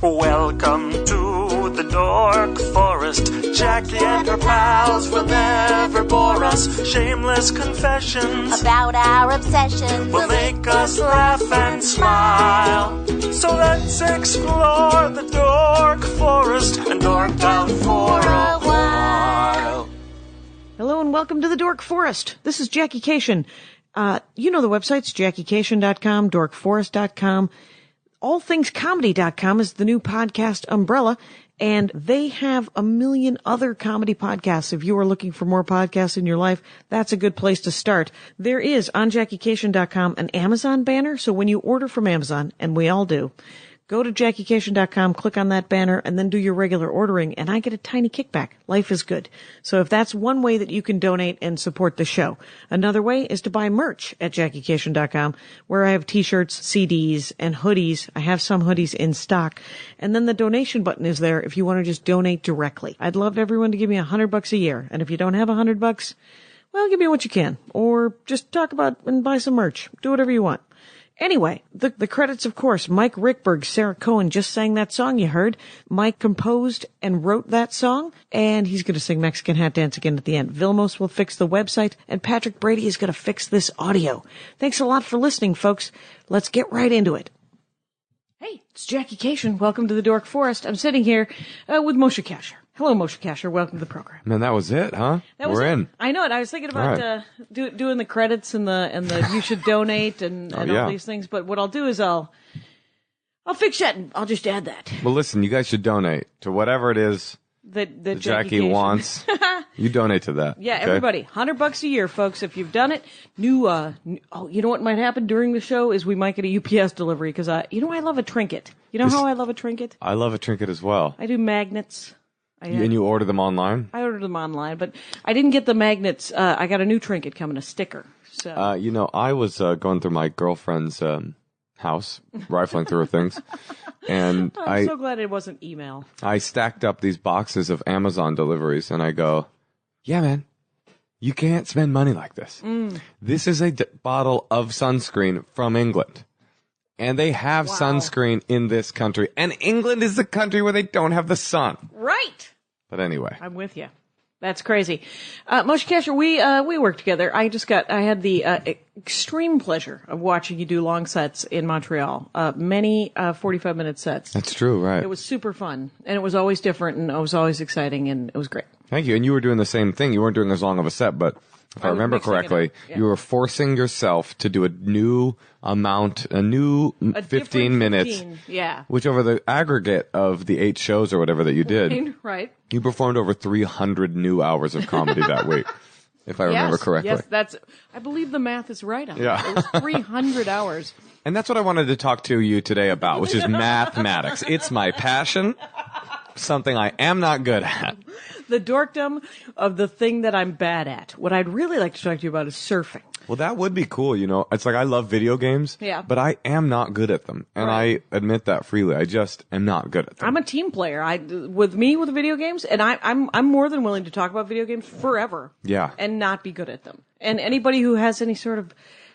Welcome to the Dork Forest. Jackie and her pals will never bore us. Shameless confessions about our obsessions will make us laugh and smile. So let's explore the Dork Forest and dork out for a while. Hello and welcome to the Dork Forest. This is Jackie Kasher. You know the websites, JackieKasher.com, DorkForest.com. AllThingsComedy.com is the new podcast umbrella, and they have a million other comedy podcasts. If you are looking for more podcasts in your life, that's a good place to start. There is, on JackieKasher.com, an Amazon banner, so when you order from Amazon, and we all do, go to JackieKasher.com, click on that banner, and then do your regular ordering, and I get a tiny kickback. Life is good. So if that's one way that you can donate and support the show. Another way is to buy merch at JackieKasher.com, where I have t-shirts, CDs, and hoodies. I have some hoodies in stock. And then the donation button is there if you want to just donate directly. I'd love everyone to give me $100 a year. And if you don't have $100, well, give me what you can. Or just talk about and buy some merch. Do whatever you want. Anyway, the credits, of course. Mike Rickberg, Sarah Cohen just sang that song you heard. Mike composed and wrote that song, and he's going to sing Mexican Hat Dance again at the end. Vilmos will fix the website, and Patrick Brady is going to fix this audio. Thanks a lot for listening, folks. Let's get right into it. Hey, it's Jackie Kasher. Welcome to the Dork Forest. I'm sitting here with Moshe Kasher. Hello, Moshe Kasher. Welcome to the program. Man, that was it, huh? We're in. I know it. I was thinking about doing the credits and the you should donate and all these things. But what I'll do is I'll fix that and I'll just add that. Well, listen, you guys should donate to whatever it is that Jackie wants. You donate to that. Yeah, okay? Everybody, $100 a year, folks. If you've done it, you know what might happen during the show is we might get a UPS delivery because I love a trinket. You know how I love a trinket? I love a trinket as well. I do magnets. And you order them online? I ordered them online, but I didn't get the magnets. I got a new trinket coming, a sticker. So, I was going through my girlfriend's house, rifling through her things, and I'm so glad it wasn't email. I stacked up these boxes of Amazon deliveries, and I go, yeah, man, you can't spend money like this. This is a bottle of sunscreen from England. And they have sunscreen in this country. And England is the country where they don't have the sun. Right. But anyway. I'm with you. That's crazy. Moshe Kasher, we work together. I had the extreme pleasure of watching you do long sets in Montreal. Many 45-minute sets. That's true, right. It was super fun. And it was always different and it was always exciting and it was great. Thank you. And you were doing the same thing. You weren't doing as long of a set, but if I remember correctly, you were forcing yourself to do a new 15 minutes. 15, yeah. Which over the aggregate of the 8 shows or whatever that you did, right. You performed over 300 new hours of comedy that week, if I remember correctly. Yes, I believe the math is right on yeah. It was 300 hours. And that's what I wanted to talk to you today about, which is mathematics. It's my passion, something I am not good at. The dorkdom of the thing that I'm bad at. What I'd really like to talk to you about is surfing. Well, that would be cool, you know. It's like I love video games, but I am not good at them. And I admit that freely. I just am not good at them. I'm a team player. With video games, and I'm more than willing to talk about video games forever. Yeah. And not be good at them. And anybody who has any sort of,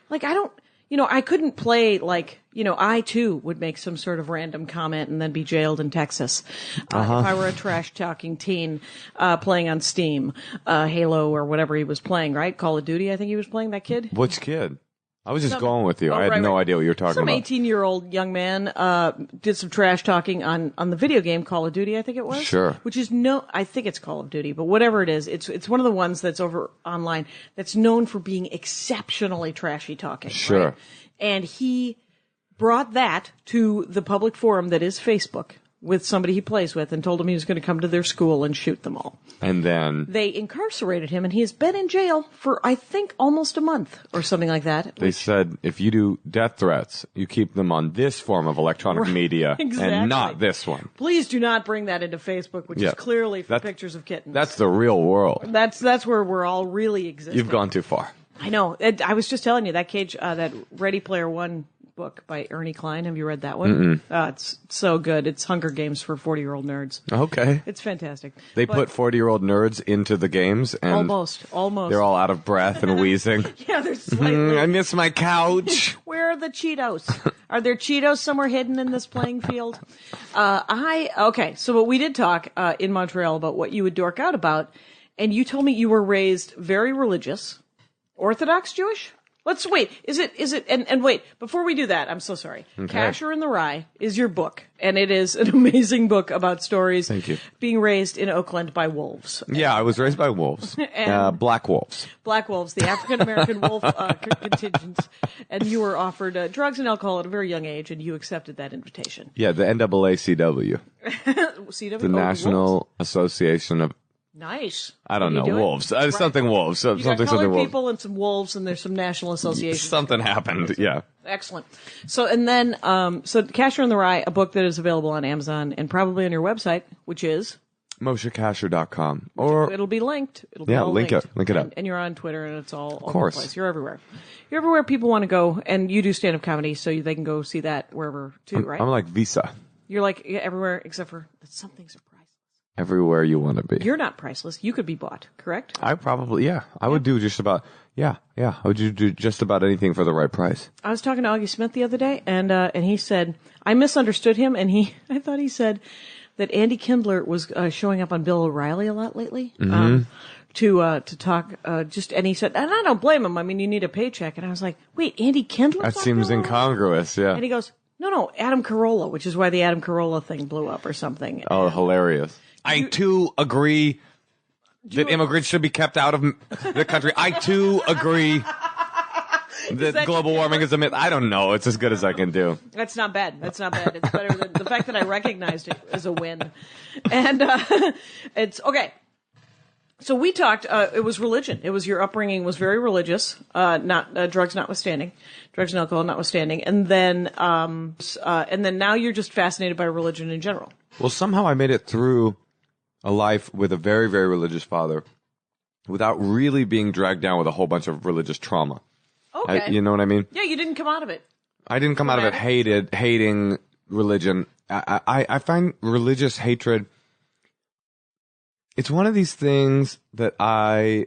I couldn't play I too would make some sort of random comment and then be jailed in Texas. If I were a trash talking teen, playing on Steam, Halo or whatever he was playing, right? Call of Duty, I think he was playing, that kid. Which kid? I was just going with you. I had no idea what you were talking about. Some 18-year-old young man did some trash talking on the video game Call of Duty, I think it was. Sure. Which is I think it's Call of Duty, but whatever it is, it's one of the ones that's over online that's known for being exceptionally trashy talking. Sure. Right? And he brought that to the public forum that is Facebook with somebody he plays with and told him he was going to come to their school and shoot them all. And then they incarcerated him, and he has been in jail for, I think, almost a month or something like that. They said if you do death threats, you keep them on this form of electronic media and not this one. Please do not bring that into Facebook, which is clearly for pictures of kittens. That's the real world. That's where we're all really existing. You've gone too far. I know. I was just telling you, that Ready Player One book by Ernie Klein. Have you read that one? It's so good. It's Hunger Games for 40-year-old nerds. Okay. It's fantastic. They put 40-year-old nerds into the games, and almost. They're all out of breath and wheezing. Yeah, they're slightly. I miss my couch. Where are the Cheetos? Are there Cheetos somewhere hidden in this playing field? Okay, so we did talk in Montreal about what you would dork out about, and you told me you were raised very religious, Orthodox Jewish? Let's wait. Is it, and wait, before we do that, I'm so sorry. Okay. Kasher in the Rye is your book, and it is an amazing book about stories Thank you. being raised in Oakland by wolves. Yeah, I was raised by wolves. And- Black wolves. Black wolves, the African-American wolf contingents, and you were offered drugs and alcohol at a very young age, and you accepted that invitation. Yeah, the NAACW. CW? The National Association of, Nice. I don't Can you know, do it? wolves. Right. Something wolves. You got Something colored wolves. people and some wolves, and there's some national associations. Something happened, yeah. Excellent. So, and then, so Kasher in the Rye, a book that is available on Amazon and probably on your website, which is? MosheKasher.com. Or, It'll be linked. It'll be yeah, all link linked. it. Link it up. And you're on Twitter, and it's all over course. the place. You're everywhere. You're everywhere people want to go, and you do stand-up comedy, so they can go see that wherever, too, right? I'm like Visa. You're like everywhere except for that some things are priceless. Everywhere you want to be. You're not priceless. You could be bought, correct? I probably, yeah. I would do just about, yeah. I would do just about anything for the right price. I was talking to Augie Smith the other day, and he said, I misunderstood him, and I thought he said that Andy Kindler was showing up on Bill O'Reilly a lot lately. To talk, and he said, and I don't blame him. I mean, you need a paycheck. And I was like, wait, Andy Kindler? That seems incongruous, yeah. And he goes, no, Adam Carolla, which is why the Adam Carolla thing blew up or something. Oh, hilarious. I, too, agree that immigrants should be kept out of the country. I, too, agree that global warming is a myth. I don't know. It's as good as I can do. That's not bad. It's better than the fact that I recognized it as a win. And it's okay. So we talked. It was religion. It was your upbringing was very religious. Not drugs, notwithstanding, drugs and alcohol, notwithstanding. And then now you're just fascinated by religion in general. Well, somehow I made it through a life with a very, very religious father, without really being dragged down with a whole bunch of religious trauma. Okay. You know what I mean? Yeah, you didn't come out of it. I didn't come out of it hating religion. I find religious hatred. It's one of these things that I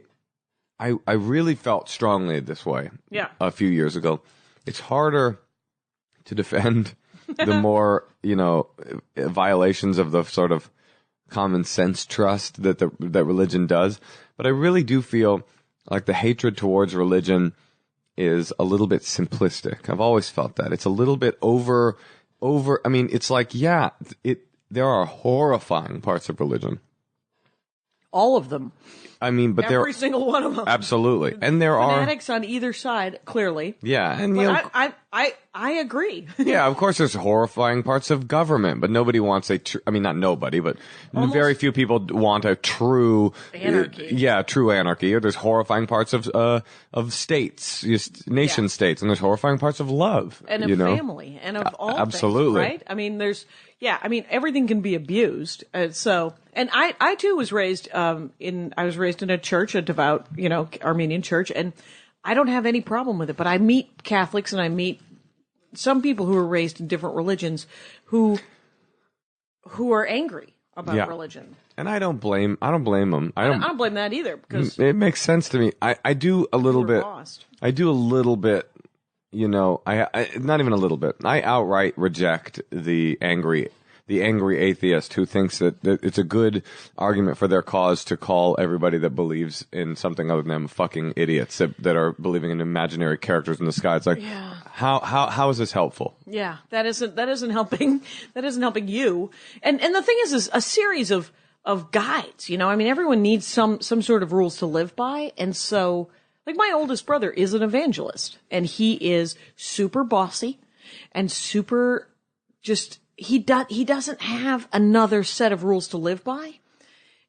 really felt strongly this way. Yeah. A few years ago. It's harder to defend the more, violations of the sort of common sense trust that that religion does. But I really do feel like the hatred towards religion is a little bit simplistic. I've always felt that. It's a little bit over, I mean, it's like, there are horrifying parts of religion. All of them. I mean, but Every single one of them. Absolutely. And there are fanatics on either side, clearly. Yeah, and But I agree. yeah, of course there's horrifying parts of government, but nobody wants not nobody, but very few people want a true anarchy. True anarchy. Or there's horrifying parts of states, just nation states, and there's horrifying parts of love And of family, and of all absolutely. things, right? I mean, everything can be abused. And I too was raised in a church, a devout, Armenian church, and I don't have any problem with it. But I meet Catholics and I meet some people who are raised in different religions who are angry about religion. And I don't blame them. I don't blame that either, because it makes sense to me. I do a little bit. Lost. I do a little bit. I not even a little bit. I outright reject the angry atheist who thinks that it's a good argument for their cause to call everybody that believes in something other than them fucking idiots that are believing in imaginary characters in the sky. It's like, how is this helpful? Yeah, that isn't helping. That isn't helping you. And the thing is a series of guides. I mean, everyone needs some sort of rules to live by, and so. Like, my oldest brother is an evangelist, and he is super bossy and super just, he doesn't have another set of rules to live by.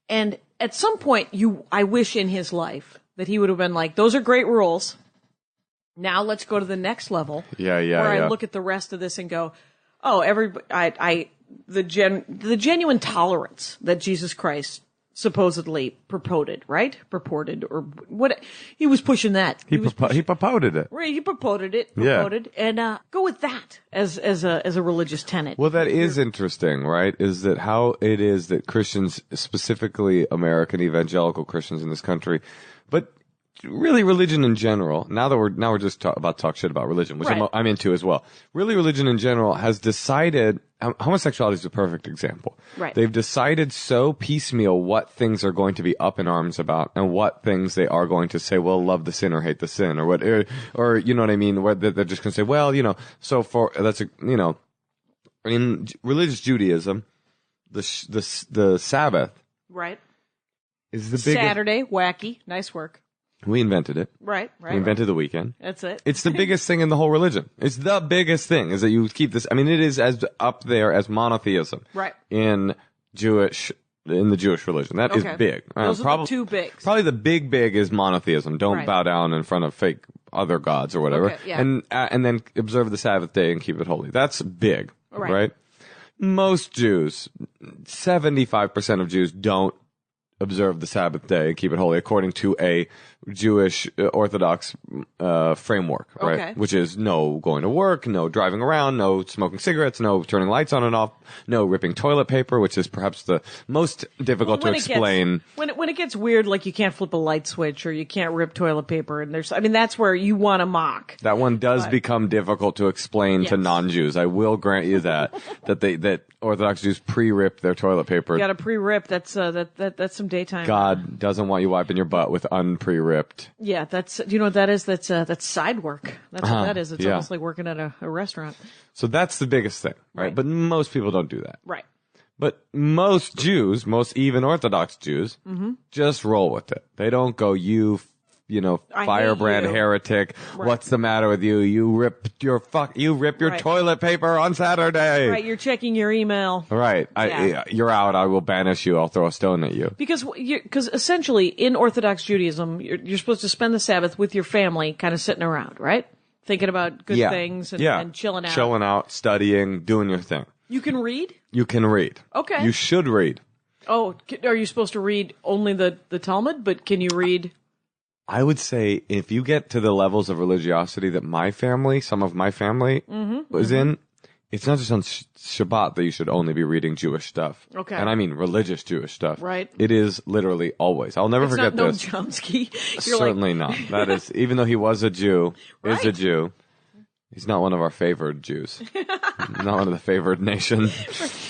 And at some point, I wish in his life that he would have been like, those are great rules. Now let's go to the next level. Yeah. Where I look at the rest of this and go, oh, the genuine tolerance that Jesus Christ supposedly purported, right? Purported, or what? He was pushing that. He purported it. Right, he purported it. Yeah. And go with that as a religious tenet. Well, that is interesting, right? Is that how it is that Christians, specifically American evangelical Christians in this country, but really religion in general, now we're just about to talk shit about religion, which Right. I'm into as well. Really, religion in general has decided, homosexuality is a perfect example. Right. They've decided so piecemeal what things are going to be up in arms about and what things they are going to say, well, love the sin or hate the sin or what, or you know what I mean? Where they're just going to say, well, so in religious Judaism, the Sabbath Right. is the biggest. Saturday, wacky, nice work. We invented it. Right. We invented the weekend. That's it. It's the biggest thing in the whole religion. It's the biggest thing is that you keep this. I mean, it is as up there as monotheism. Right. In the Jewish religion. That is Okay. big. Those are the two bigs. Probably the big is monotheism. Don't Right. bow down in front of fake other gods or whatever. Okay, yeah. And then observe the Sabbath day and keep it holy. That's big. Right. Most Jews, 75% of Jews don't observe the Sabbath day and keep it holy according to a Jewish Orthodox framework, right? Okay. Which is no going to work, no driving around, no smoking cigarettes, no turning lights on and off, no ripping toilet paper, which is perhaps the most difficult to explain. When it gets weird, like you can't flip a light switch or you can't rip toilet paper, and that's where you want to mock. That one does become difficult to explain to Yes. non-Jews. I will grant you that that Orthodox Jews pre-rip their toilet paper. You got to pre-rip. That's some daytime. God doesn't want you wiping your butt with unpre-ripped. Yeah, that's what that is. That's side work. That's what that is. It's yeah. almost like working at a restaurant. So that's the biggest thing, right? Right. But most people don't do that. Right. But most Jews, most even Orthodox Jews, just roll with it. They don't go, you I firebrand hate you. heretic. Right. What's the matter with you? You rip your Right. toilet paper on Saturday. Right. You're checking your email. Right. Yeah. You're out. I will banish you. I'll throw a stone at you. Because essentially in Orthodox Judaism, you're supposed to spend the Sabbath with your family, kind of sitting around, right? Thinking about good things and chilling out. Chilling out, studying, doing your thing. You can read? You can read. Okay. You should read. Oh, are you supposed to read only the Talmud? But can you read? I would say if you get to the levels of religiosity that some of my family was in, it's not just on Shabbat that you should only be reading Jewish stuff. Okay. And I mean religious Jewish stuff. Right. It is literally always. I'll never It's forget not this. Noam Chomsky. Certainly not. That is, even though he was a Jew, is a Right. Jew, he's not one of our favored Jews. Not one of the favored nation.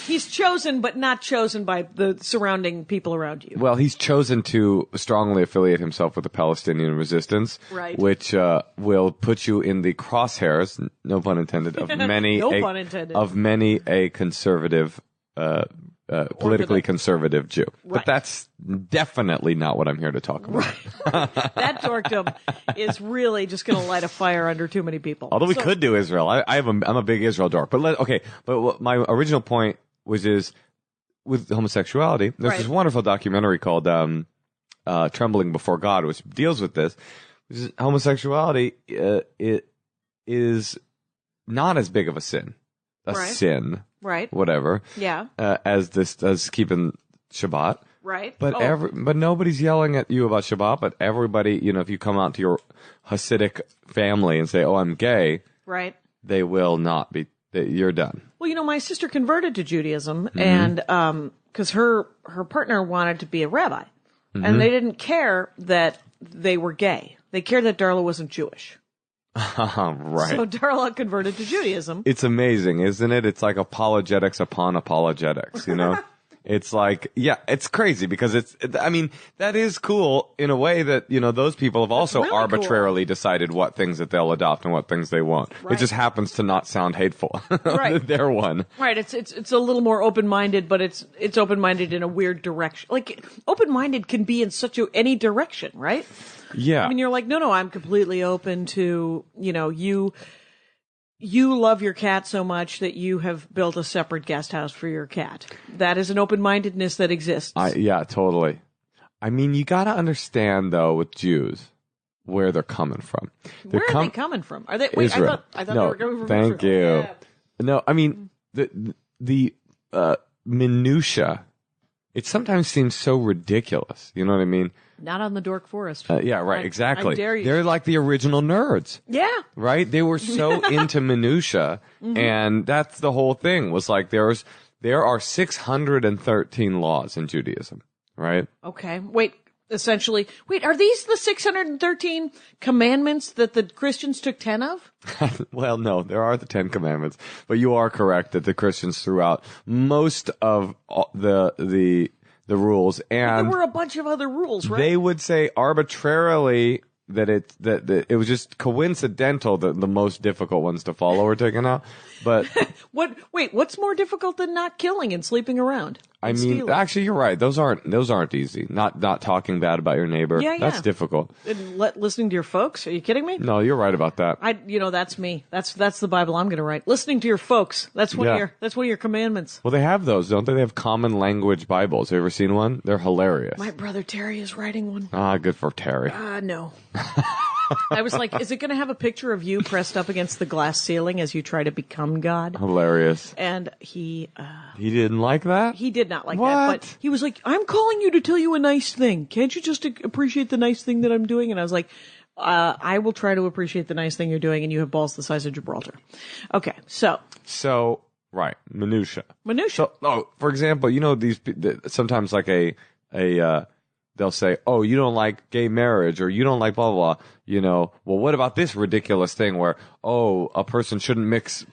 He's chosen, but not chosen by the surrounding people around you. Well, he's chosen to strongly affiliate himself with the Palestinian resistance, Right. which will put you in the crosshairs, no pun intended, of many, No pun intended. of many a conservative, politically Orthodox. conservative Jew. Right. But that's definitely not what I'm here to talk about. That dorkdom is really just going to light a fire under too many people. Although we So- could do Israel. I'm a big Israel dork. But but what my original point is with homosexuality, there's Right. this wonderful documentary called Trembling Before God, which deals with this. Which is homosexuality it is not as big of a sin. Right. Sin, Right. whatever, Yeah. as keeping Shabbat. Right. But Oh. but nobody's yelling at you about Shabbat. But everybody, if you come out to your Hasidic family and say, "Oh, I'm gay," Right. they will not be. You're done. Well, my sister converted to Judaism, and because her partner wanted to be a rabbi, and they didn't care that they were gay. They cared that Darla wasn't Jewish. Right. So Darla converted to Judaism. It's amazing, isn't it? It's like apologetics upon apologetics, It's like, yeah, it's crazy because that is cool in a way that, those people have also really arbitrarily decided what things that they'll adopt and what things they won't. It Right. just happens to not sound hateful. Right. They're one. Right. It's a little more open-minded, but it's open-minded in a weird direction. Like open-minded can be in any direction, right? Yeah. I mean, you're like, no, I'm completely open to, you love your cat so much that you have built a separate guest house for your cat. That is an open-mindedness that exists. Yeah, totally. I mean, you got to understand though with Jews where they're coming from. Where are they coming from? Are they? Wait, Israel. I thought no, they were coming from thank Israel. you. Yeah. No, I mean the minutia. It sometimes seems so ridiculous. You know what I mean? Not on the Dork Forest. Yeah, right. Exactly. I dare you. They're like the original nerds. Yeah. Right? They were so into minutia, and that's the whole thing. Was like there are 613 laws in Judaism. Right? Okay. Wait. essentially. Wait, are these the 613 commandments that the Christians took 10 of? Well, no, there are the 10 commandments, but you are correct that the Christians threw out most of the rules, and There were a bunch of other rules, right? they would say arbitrarily that it was just coincidental that the most difficult ones to follow were taken out. But What's more difficult than not killing and sleeping around? I and mean, stealing? actually, you're right. Those aren't easy. Not talking bad about your neighbor. Yeah, That's yeah. difficult. And listening to your folks? Are you kidding me? No, you're right about that. That's me. That's the Bible I'm going to write. Listening to your folks. That's one Yeah. of your commandments. Well, they have those, don't they? They have common language Bibles. Have you ever seen one? They're hilarious. My brother Terry is writing one. Good for Terry. No. I was like, is it going to have a picture of you pressed up against the glass ceiling as you try to become God? Hilarious. And he He didn't like that? He did not like What? that, but he was like, I'm calling you to tell you a nice thing. Can't you just appreciate the nice thing that I'm doing? And I was like, I will try to appreciate the nice thing you're doing, and you have balls the size of Gibraltar. Okay, So, right, minutia. minutia. So, for example, sometimes like they'll say, oh, you don't like gay marriage, or you don't like blah, blah, blah. Well, what about this ridiculous thing where, a person shouldn't mix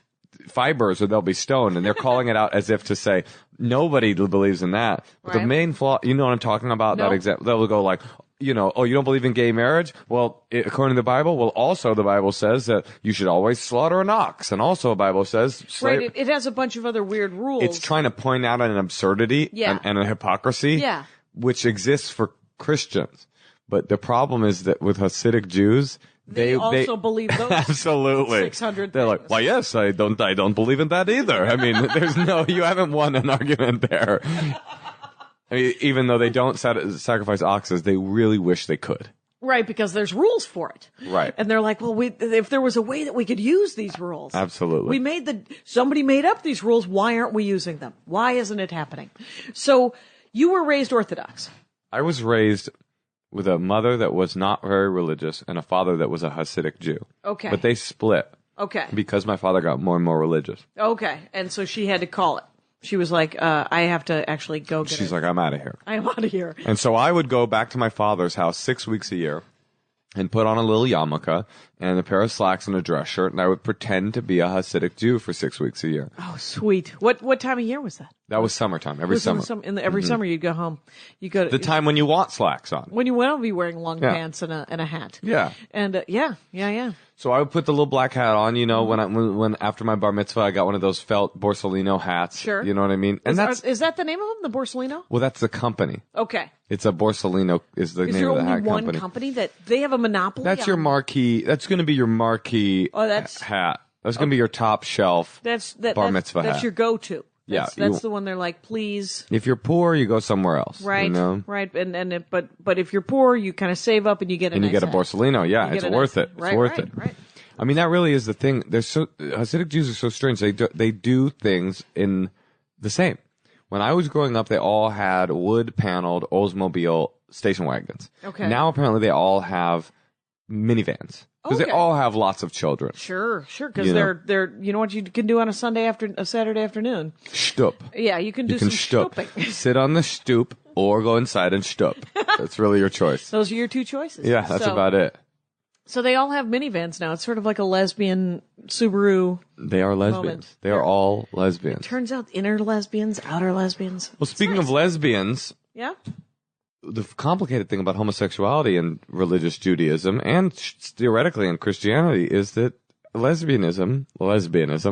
fibers or they'll be stoned, and they're calling it out as if to say, nobody believes in that. But the Right. main flaw, you know what I'm talking about? No. That example, they'll go like, you don't believe in gay marriage? Well, according to the Bible, also the Bible says that you should always slaughter an ox. And also the Bible says, Right, it has a bunch of other weird rules. it's trying to point out an absurdity Yeah. and a hypocrisy, Yeah. which exists for Christians. But the problem is that with Hasidic Jews, They also believe those absolutely 600 They're like, things. well, yes, I don't believe in that either. I mean, you haven't won an argument there. I mean, even though they don't sacrifice oxes, they really wish they could. Right, because there's rules for it. Right. And they're like, well, if there was a way that we could use these rules. Absolutely. Somebody made up these rules. Why aren't we using them? Why isn't it happening? So you were raised Orthodox. I was raised with a mother that was not very religious and a father that was a Hasidic Jew. Okay. But they split Okay. because my father got more and more religious. Okay. And so she had to call it. She was like, I have to actually go get She's it. like, I'm out of here. I'm out of here. And so I would go back to my father's house 6 weeks a year and put on a little yarmulke and a pair of slacks and a dress shirt, and I would pretend to be a Hasidic Jew for 6 weeks a year. Oh, sweet. What time of year was that? That was summertime, every summer. Every summer you'd go home. You go The time when you want slacks on. when you want to be wearing long Yeah. pants and a hat. Yeah. And yeah. So I would put the little black hat on, when after my bar mitzvah, I got one of those felt Borsalino hats. Sure. You know what I mean? And Is that the name of them? The Borsalino? well, that's the company. Okay. It's a Borsalino is the Is name there of the only hat one company. company that they have a monopoly? That's your on? marquee. That's going to be your marquee Oh, that's- hat. That's going to be your top shelf Bar mitzvah That's hat. your go-to. Yeah, That's you- the one they're like, please. If you're poor, you go somewhere else. Right. You know? Right. But if you're poor, you kind of save up and you get a And you nice get a hat. Borsalino. Yeah, You it's get a worth nice it. hat. It's Right, worth right, it. Right. I mean, that really is the thing. Hasidic Jews are so strange. They do things in the same. When I was growing up, they all had wood-paneled Oldsmobile station wagons. Okay. Now, apparently, they all have minivans. Because Okay. they all have lots of children. Sure. Because You know. they're you know what you can do on a Saturday afternoon. Shtup. Yeah, you can do You can some shtup. stooping. Sit on the stoop or go inside and shtup. That's really your choice. Those are your two choices. Yeah, that's So- about it. So they all have minivans now. It's sort of like a lesbian Subaru. They are lesbians. Moment. They are all lesbians. Turns out inner lesbians, outer lesbians. Well, speaking of lesbians, Yeah. the complicated thing about homosexuality in religious Judaism and theoretically in Christianity is that lesbianism,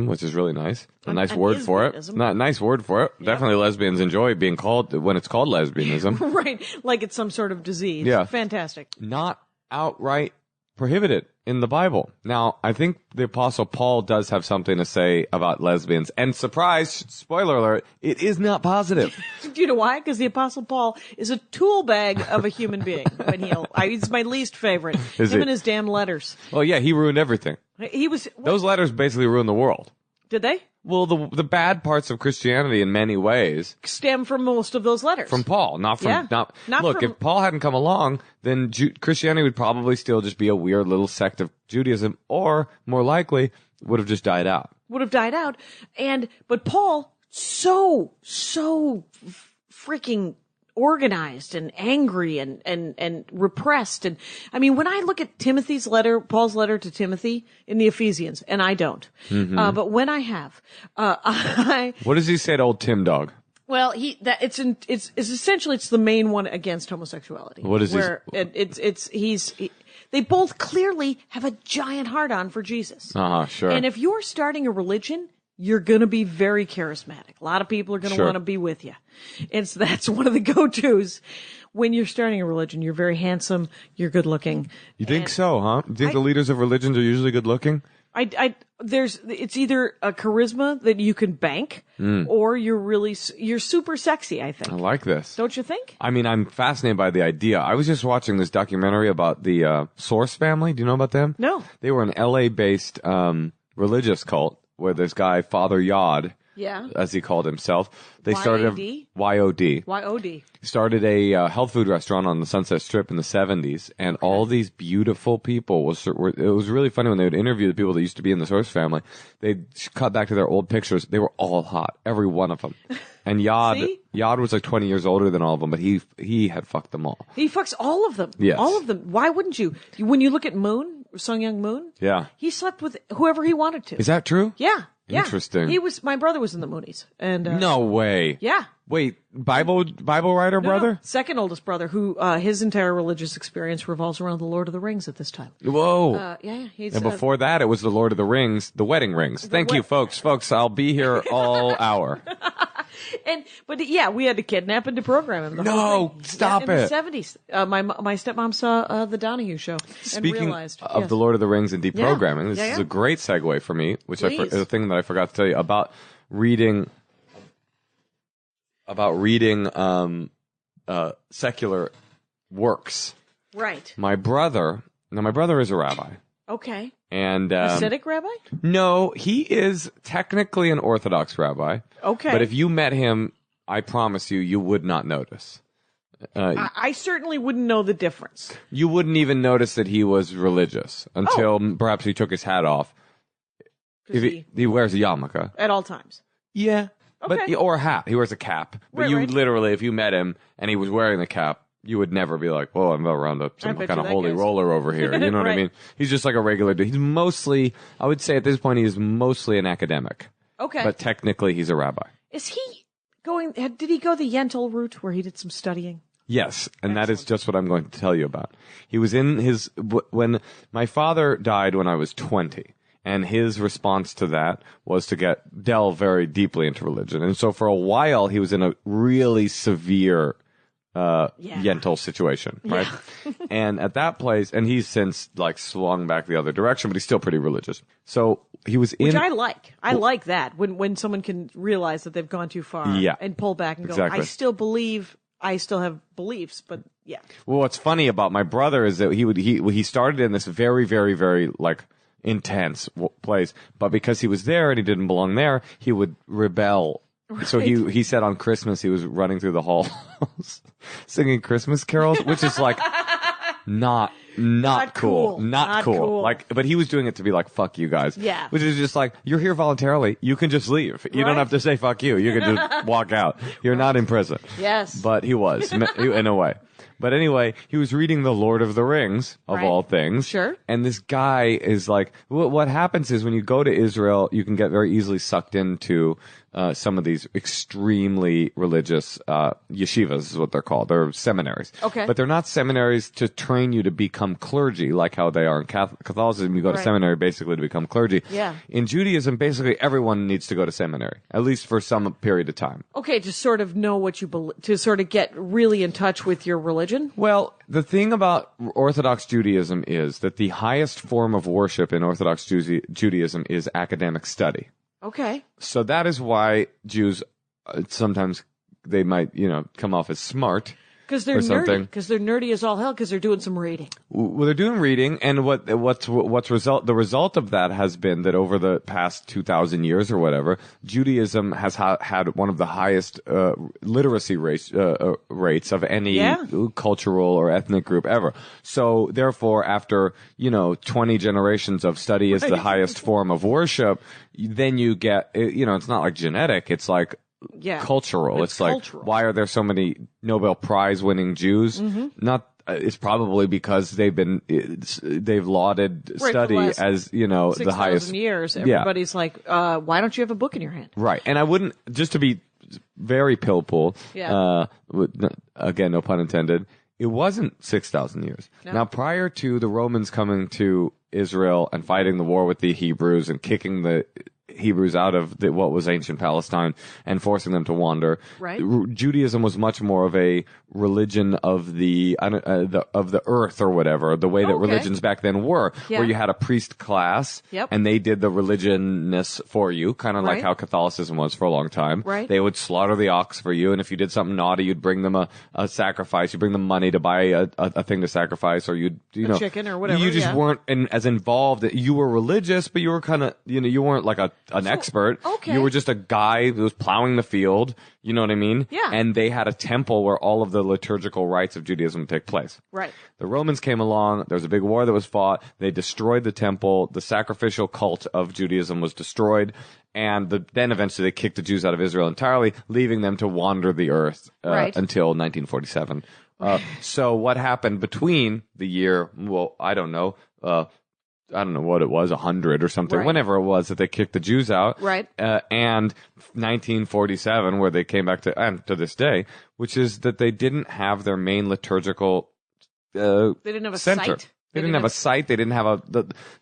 which is really nice, a nice and word for it. isbianism. Not nice word for it. Definitely lesbians enjoy being called when it's called lesbianism. Right. Like it's some sort of disease. Yeah. Fantastic. Not outright prohibited in the Bible. Now, I think the Apostle Paul does have something to say about lesbians. And surprise, spoiler alert, it is not positive. Do you know why? Because the Apostle Paul is a tool bag of a human being. He's my least favorite. Is Him he? and his damn letters. Well, yeah, he ruined everything. He was. Those letters basically ruined the world. Did they Well, the bad parts of Christianity in many ways stem from most of those letters? from Paul, not from Yeah. Not look, from- if Paul hadn't come along, then Christianity would probably still just be a weird little sect of Judaism, or more likely would have just died out. Would have died out. But Paul, so freaking organized and angry and repressed. And I mean, when I look at Paul's letter to Timothy in the Ephesians, and I don't, but when I have, What does he say to old Tim Dog? well, it's essentially the main one against homosexuality. What is where they both clearly have a giant heart-on for Jesus. Sure. And if you're starting a religion, you're going to be very charismatic. A lot of people are going to want to be with you. And so that's one of the go-tos. When you're starting a religion, you're very handsome, you're good looking. You think so, huh? Do you think the leaders of religions are usually good looking? It's either a charisma that you can bank, or you're super sexy, I think. I like this. Don't you think? I mean, I'm fascinated by the idea. I was just watching this documentary about the Source family. Do you know about them? No. They were an LA-based religious cult where this guy, Father Yod, as he called himself, they started YOD. YOD. Started a health food restaurant on the Sunset Strip in the 70s, and all these beautiful people it was really funny when they would interview the people that used to be in the Source family. They'd cut back to their old pictures. They were all hot, every one of them. And Yod was like 20 years older than all of them, but he had fucked them all. He fucks all of them. Yes. All of them. Why wouldn't you? When you look at Sung Young Moon, he slept with whoever he wanted to. Is that true? Yeah. Interesting. My brother was in the Moonies. And, no way. Yeah. Wait, Bible writer brother? No. Second oldest brother, who his entire religious experience revolves around the Lord of the Rings at this time. Whoa. He's, and before that, it was the Lord of the Rings, the wedding rings. Thank you, folks. Folks, I'll be here all hour. But we had to kidnap and deprogram him. No, stop it. In the 70s. My stepmom saw the Donahue show and realized. Speaking of the Lord of the Rings and deprogramming, this is a great segue for me, which is a thing that I forgot to tell you about reading secular works. Right. My brother is a rabbi. Okay. And Hasidic rabbi? No, he is technically an Orthodox rabbi. Okay. But if you met him, I promise you would not notice. I certainly wouldn't know the difference. You wouldn't even notice that he was religious until perhaps he took his hat off. He wears a yarmulke. At all times. Yeah. Okay. Or a hat. He wears a cap. But literally, if you met him and he was wearing the cap, you would never be like, well, I'm around some kind of holy roller over here. You know what I mean? He's just like a regular dude. He's mostly, I would say at this point, he's mostly an academic. Okay. But technically, he's a rabbi. Is he did he go the Yentl route where he did some studying? Yes, and that is just what I'm going to tell you about. He was when my father died when I was 20. And his response to that was to delve very deeply into religion. And so for a while, he was in a really severe Yentl situation, right? Yeah. And at that place, and he's since swung back the other direction, but he's still pretty religious. So he was in... Which I like. I like that, when someone can realize that they've gone too far and pull back and go, I still believe, I still have beliefs, but yeah. Well, what's funny about my brother is that he started in this very, very, very, intense place, but because he was there and he didn't belong there, he would rebel. Right. So he said on Christmas he was running through the halls singing Christmas carols, which is not cool. Not cool. But he was doing it to be fuck you guys. Yeah. Which is just you're here voluntarily. You can just leave. You don't have to say fuck you. You can just walk out. You're not in prison. Yes. But he was, in a way. But anyway, he was reading The Lord of the Rings, of all things. Sure. And this guy is what happens is when you go to Israel, you can get very easily sucked into some of these extremely religious yeshivas is what they're called. They're seminaries. Okay. But they're not seminaries to train you to become clergy like how they are in Catholicism. You go to seminary basically to become clergy. Yeah. In Judaism, basically everyone needs to go to seminary, at least for some period of time. Okay, to sort of know what you believe, to sort of get really in touch with your religion? Well, the thing about Orthodox Judaism is that the highest form of worship in Orthodox Judaism is academic study. Okay. So that is why Jews sometimes they might, come off as smart. Because they're nerdy. Because they're nerdy as all hell. Because they're doing some reading. Well, they're doing reading, and the result of that has been that over the past 2,000 years or whatever, Judaism has had one of the highest literacy rates of any cultural or ethnic group ever. So therefore, after 20 generations of study is the highest form of worship, then you get it's not like genetic. It's cultural. It's like, cultural. why are there so many Nobel Prize winning Jews? Not. It's probably because they've lauded study as, the highest 6,000 years. Everybody's like, why don't you have a book in your hand? Right. And I wouldn't, just to be very Pillpool, again, no pun intended, it wasn't 6,000 years. No. Now, prior to the Romans coming to Israel and fighting the war with the Hebrews and kicking the Hebrews out of what was ancient Palestine and forcing them to wander. Right. Judaism was much more of a religion of the earth or whatever, the way that religions back then were, where you had a priest class and they did the religionness for you, kind of like how Catholicism was for a long time. Right. They would slaughter the ox for you, and if you did something naughty, you'd bring them a sacrifice. You bring them money to buy a thing to sacrifice, or a chicken or whatever. You just weren't as involved. You were religious, but you were kind of you weren't like an expert. Okay. You were just a guy who was plowing the field. You know what I mean? Yeah. And they had a temple where all of the liturgical rites of Judaism would take place. Right. The Romans came along. There was a big war that was fought. They destroyed the temple. The sacrificial cult of Judaism was destroyed. And then eventually they kicked the Jews out of Israel entirely, leaving them to wander the earth until 1947. So what happened between the year, I don't know what it was, 100 or something, whenever it was that they kicked the Jews out. Right. And 1947, where they came back to this day, which is that they didn't have their main liturgical they didn't have a center. site. They didn't have a site. They didn't have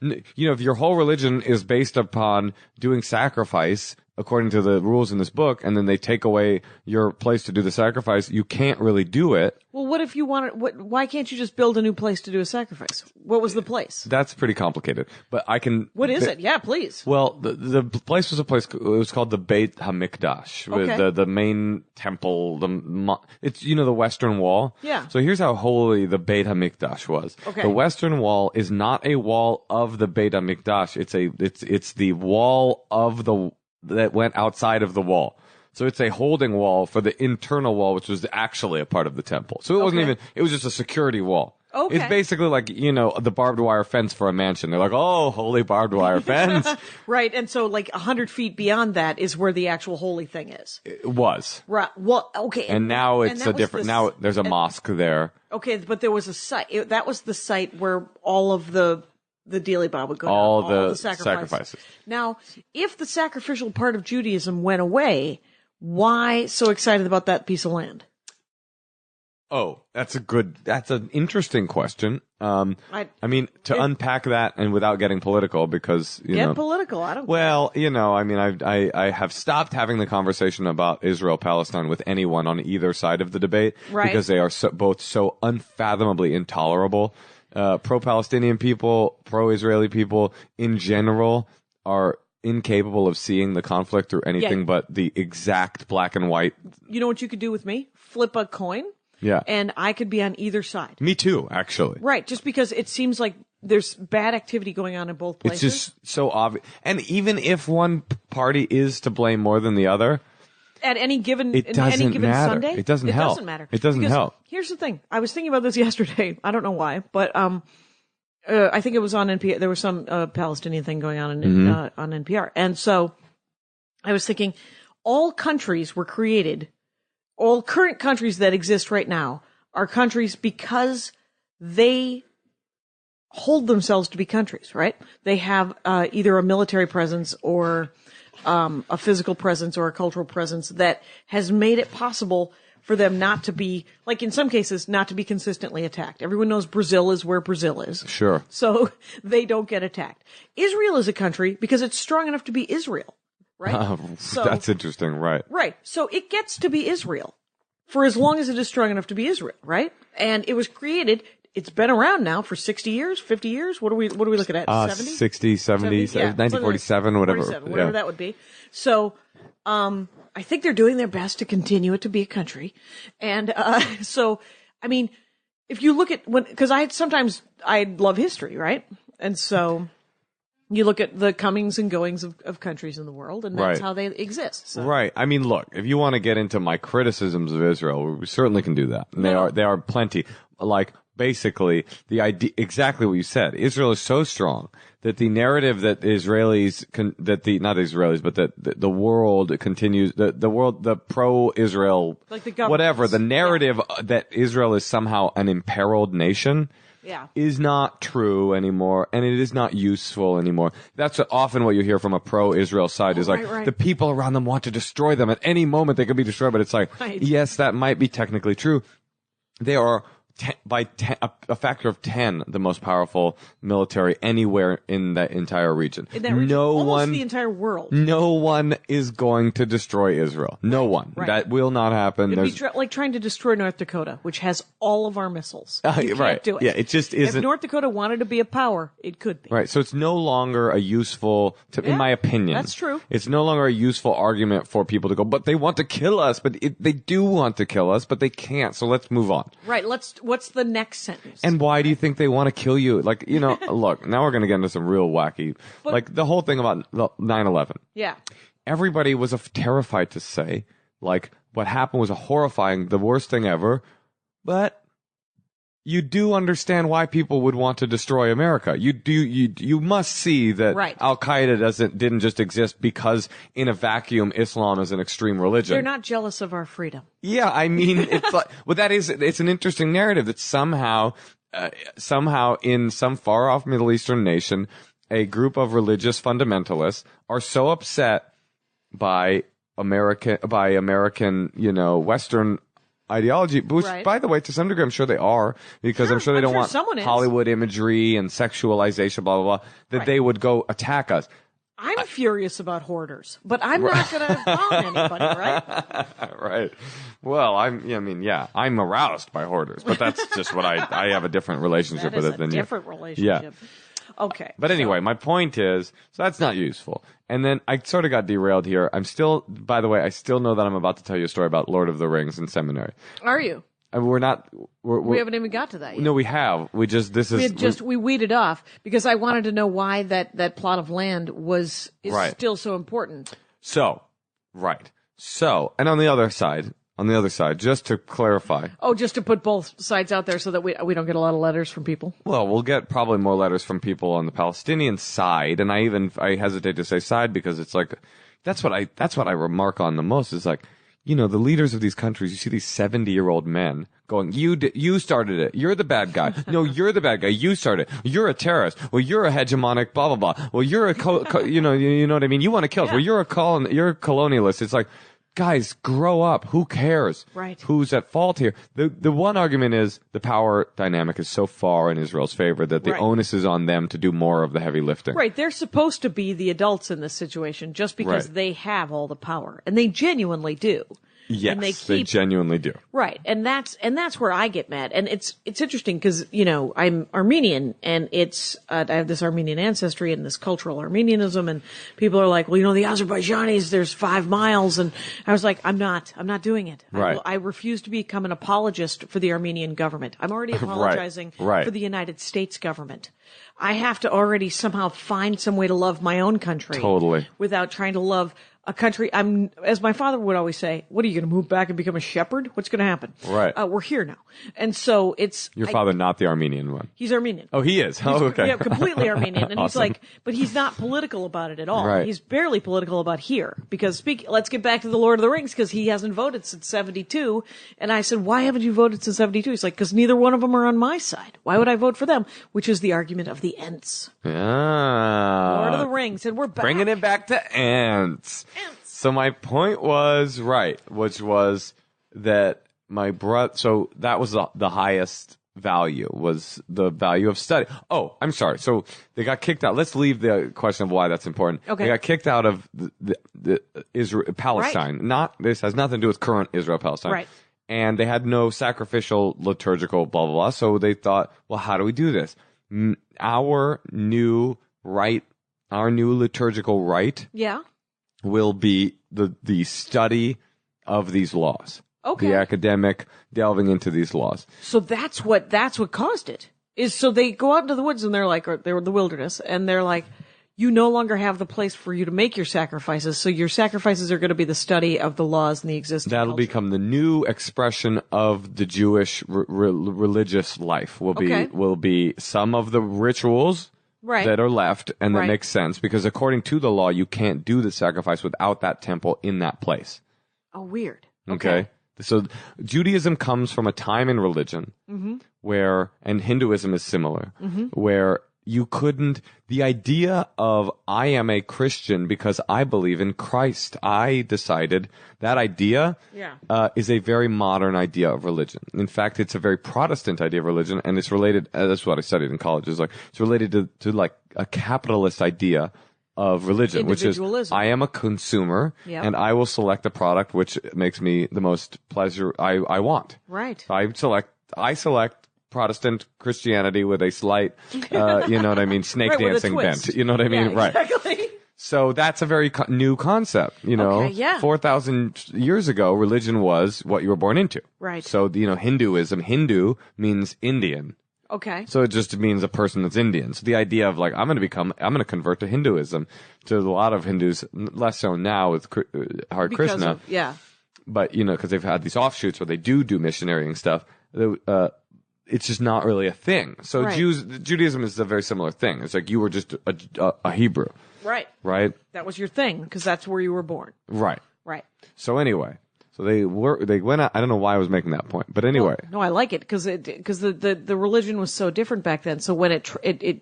if your whole religion is based upon doing sacrifice according to the rules in this book, and then they take away your place to do the sacrifice, you can't really do it. Well, what if you wanted? Why can't you just build a new place to do a sacrifice? What was the place? That's pretty complicated, but I can. What is it? Yeah, please. Well, the place was it was called the Beit HaMikdash, with the main temple. It's the Western Wall. Yeah. So here's how holy the Beit HaMikdash was. Okay. The Western Wall is not a wall of the Beit HaMikdash. It's the wall of that went outside of the wall. So it's a holding wall for the internal wall, which was actually a part of the temple. So it wasn't it was just a security wall. Okay. It's basically like, the barbed wire fence for a mansion. They're like, oh, holy barbed wire fence. Right. And so 100 feet beyond that is where the actual holy thing is. It was. Right. Well, okay. And now it's a different, now there's a mosque there. Okay. But there was a site. That was the site where all of the dealy bob would go all down. All the sacrifices. Now, if the sacrificial part of Judaism went away, why so excited about that piece of land? Oh, that's an interesting question. Unpack that and without getting political, because, Get political. I don't Well, I have stopped having the conversation about Israel-Palestine with anyone on either side of the debate. Right. Because they are both so unfathomably intolerable. Pro-Palestinian people, pro-Israeli people in general are incapable of seeing the conflict through anything but the exact black and white. You know what you could do with me? Flip a coin. Yeah. And I could be on either side. Me too, actually. Right. Just because it seems like there's bad activity going on in both places. It's just so obvious. And even if one party is to blame more than the other, at any given matter. Sunday, It doesn't help. It doesn't matter. It doesn't help. Here's the thing. I was thinking about this yesterday. I don't know why, but I think it was on NPR. There was some Palestinian thing going on on NPR, and so I was thinking, all countries were created. All current countries that exist right now are countries because they hold themselves to be countries, right? They have either a military presence or a physical presence or a cultural presence that has made it possible for them not to be, like in some cases, not to be consistently attacked. Everyone knows Brazil is where Brazil is. Sure. So they don't get attacked. Israel is a country because it's strong enough to be Israel. Right? That's interesting, right? Right. So it gets to be Israel for as long as it is strong enough to be Israel, right? And it was created, it's been around now for 60 years, 50 years. What are we looking at? 70? 60, 70, 1947, whatever. 47, whatever that would be. So, I think they're doing their best to continue it to be a country. And, so, I mean, if you look at because I love history, right? And so, you look at the comings and goings of countries in the world, and that's how they exist. So. Right. I mean, look, if you want to get into my criticisms of Israel, we certainly can do that. And they are plenty. Like, basically, the idea, exactly what you said. Israel is so strong that the narrative that not Israelis, but that the world continues, the pro-Israel, like the government, whatever, the narrative that Israel is somehow an imperiled nation is not true anymore, and it is not useful anymore. That's often what you hear from a pro-Israel side is like, the people around them want to destroy them. At any moment they could be destroyed, but it's like, yes, that might be technically true. They are a factor of 10 the most powerful military anywhere in that entire region. In that region, almost the entire world. No one is going to destroy Israel. No one. Right. That will not happen. It'd be like trying to destroy North Dakota, which has all of our missiles. You can't do it. Yeah, it just isn't. If North Dakota wanted to be a power, it could be. Right. So it's no longer a useful, in my opinion. That's true. It's no longer a useful argument for people to go, but they want to kill us, but they do want to kill us, but they can't. So let's move on. Right. What's the next sentence? And why do you think they want to kill you? Like, look, now we're going to get into some real wacky, like the whole thing about 9/11. Yeah. Everybody was terrified to say, like, what happened was a horrifying, the worst thing ever, but you do understand why people would want to destroy America. You must see that Al-Qaeda didn't just exist because in a vacuum Islam is an extreme religion. They're not jealous of our freedom. Yeah, I mean, it's like, it's an interesting narrative that somehow in some far off Middle Eastern nation, a group of religious fundamentalists are so upset by American, Western ideology, which, by the way, to some degree, I'm sure they are, because I'm sure they don't want Hollywood imagery and sexualization, blah, blah, blah, that they would go attack us. I'm furious about hoarders, but I'm not going to bomb anybody, right? Right. Well, I'm aroused by hoarders, but that's just what I have a different relationship with it than you. Different relationship. Yeah. Okay. But anyway, my point is, so that's not useful. And then I sort of got derailed here. By the way, I still know that I'm about to tell you a story about Lord of the Rings in seminary. Are you? We haven't even got to that yet. No, we have. We weeded off because I wanted to know why that plot of land is still so important. So, and on the other side, just to clarify. Oh, just to put both sides out there so that we don't get a lot of letters from people. Well, we'll get probably more letters from people on the Palestinian side, and I hesitate to say side because it's like that's what I remark on the most is like, the leaders of these countries, you see these 70-year-old men going, you started it. You're the bad guy. No, you're the bad guy. You started it. You're a terrorist. Well, you're a hegemonic, blah, blah, blah. Well, you're a, you know what I mean? You want to kill us. Well, you're a colonialist. It's like, guys, grow up. Who cares? Right. Who's at fault here? The one argument is the power dynamic is so far in Israel's favor that the onus is on them to do more of the heavy lifting. Right. They're supposed to be the adults in this situation just because they have all the power. And they genuinely do. Yes, and they genuinely do. Right. And that's where I get mad. And it's interesting because, I'm Armenian and I have this Armenian ancestry and this cultural Armenianism, and people are like, well, the Azerbaijanis, there's 5 miles. And I was like, I'm not doing it. Right. I refuse to become an apologist for the Armenian government. I'm already apologizing for the United States government. I have to already somehow find some way to love my own country. Totally. Without trying to love a country. As my father would always say, what are you going to move back and become a shepherd? What's going to happen? Right. We're here now. And so it's... Your father, not the Armenian one. He's Armenian. Oh, he is? Okay. Yeah, completely Armenian. And Awesome. he's like, but he's not political about it at all. Right. He's barely political about here. Because let's get back to the Lord of the Rings, because he hasn't voted since 72. And I said, why haven't you voted since 72? He's like, because neither one of them are on my side. Why would I vote for them? Which is the argument of the Ents. Yeah. Lord of the Rings. And we're back. Bringing it back to Ents. So my point was which was that my brother. So that was the highest value, was the value of study. Oh, I'm sorry. So they got kicked out. Let's leave the question of why that's important. Okay. They got kicked out of the Israel Palestine. Right. This has nothing to do with current Israel Palestine. Right. And they had no sacrificial liturgical blah blah blah. So they thought, well, how do we do this? Our new liturgical rite. Yeah. Will be the study of these laws. Okay. The academic delving into these laws. So that's what caused it. So they go out into the woods and they're in the wilderness and they're like, you no longer have the place for you to make your sacrifices. So your sacrifices are going to be the study of the laws and the existing That'll culture. become the new expression of the Jewish religious life. Will be some of the rituals that are left, and that Right. makes sense because according to the law, you can't do the sacrifice without that temple in that place. Oh, weird. Okay. So Judaism comes from a time in religion where, and Hinduism is similar, where you couldn't, the idea of I am a Christian because I believe in Christ, I decided that idea is a very modern idea of religion. In fact, it's a very Protestant idea of religion, and it's related, that's what I studied in college, is like, it's related to like a capitalist idea of religion, which is Individualism. I am a consumer and I will select the product which makes me the most pleasure I want. Right. I select Protestant Christianity with a slight, you know what I mean, snake Right, with a dancing twist. bent. You know what I mean? Yeah, Right. exactly. So that's a very new concept, you know. Okay, yeah. 4,000 years ago, religion was what you were born into. Right. So, you know, Hinduism, Hindu means Indian. Okay. So it just means a person that's Indian. So the idea of like, I'm going to convert to Hinduism. To a lot of Hindus, less so now with Hare Krishna. But, you know, because they've had these offshoots where they do missionary and stuff. It's just not really a thing. So Right. Judaism is a very similar thing. It's like you were just a Hebrew. Right. Right? That was your thing because that's where you were born. Right. Right. So anyway, so they went out. I don't know why I was making that point, but anyway. No, I like it because the religion was so different back then. So when it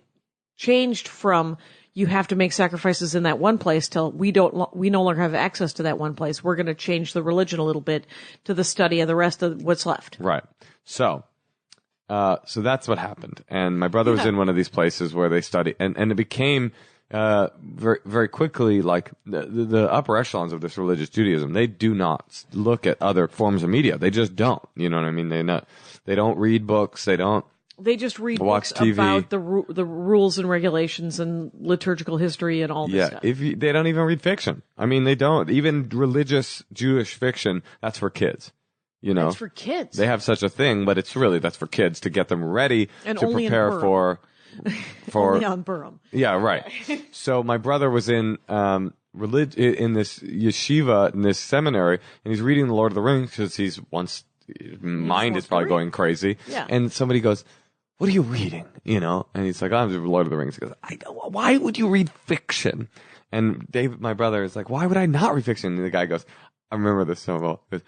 changed from you have to make sacrifices in that one place till we no longer have access to that one place. We're going to change the religion a little bit to the study of the rest of what's left. Right. So that's what happened. And my brother was in one of these places where they study, and it became very, very quickly like the upper echelons of this religious Judaism. They do not look at other forms of media. They just don't. You know what I mean? They don't read books. They just read Watch books TV. about the rules and regulations and liturgical history and all this stuff. They don't even read fiction. I mean, they don't. Even religious Jewish fiction, that's for kids. You know, That's for kids. They have such a thing, but that's for kids to get them ready And to only in prepare Purim. for Only on Purim. Yeah, right. So my brother was in in this yeshiva, in this seminary, and he's reading The Lord of the Rings because his mind is probably going crazy. Yeah. And somebody goes, "What are you reading?" You know, and he's like, "I'm the Lord of the Rings." He goes, "Why would you read fiction?" And David, my brother, is like, "Why would I not read fiction?" And the guy goes, "I remember this so well. He goes,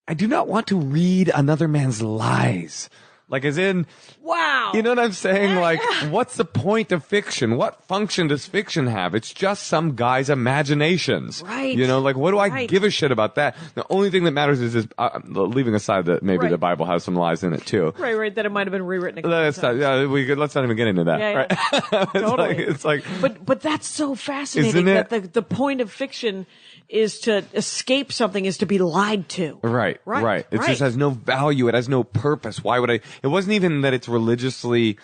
I do not want to read another man's lies." Like, as in, Wow. you know what I'm saying? Like, what's the point of fiction? What function does fiction have? It's just some guy's imaginations. Right. You know, like, what do I Right. give a shit about that? The only thing that matters is leaving aside that maybe Right. the Bible has some lies in it too. Right. That it might have been rewritten. A couple Let's not, times. let's not even get into that. Yeah, Right? yeah. Totally. It's like, But that's so fascinating Isn't it? that the point of fiction is to escape something, is to be lied to. Right. It just has no value. It has no purpose. Why would I? It wasn't even that it's religiously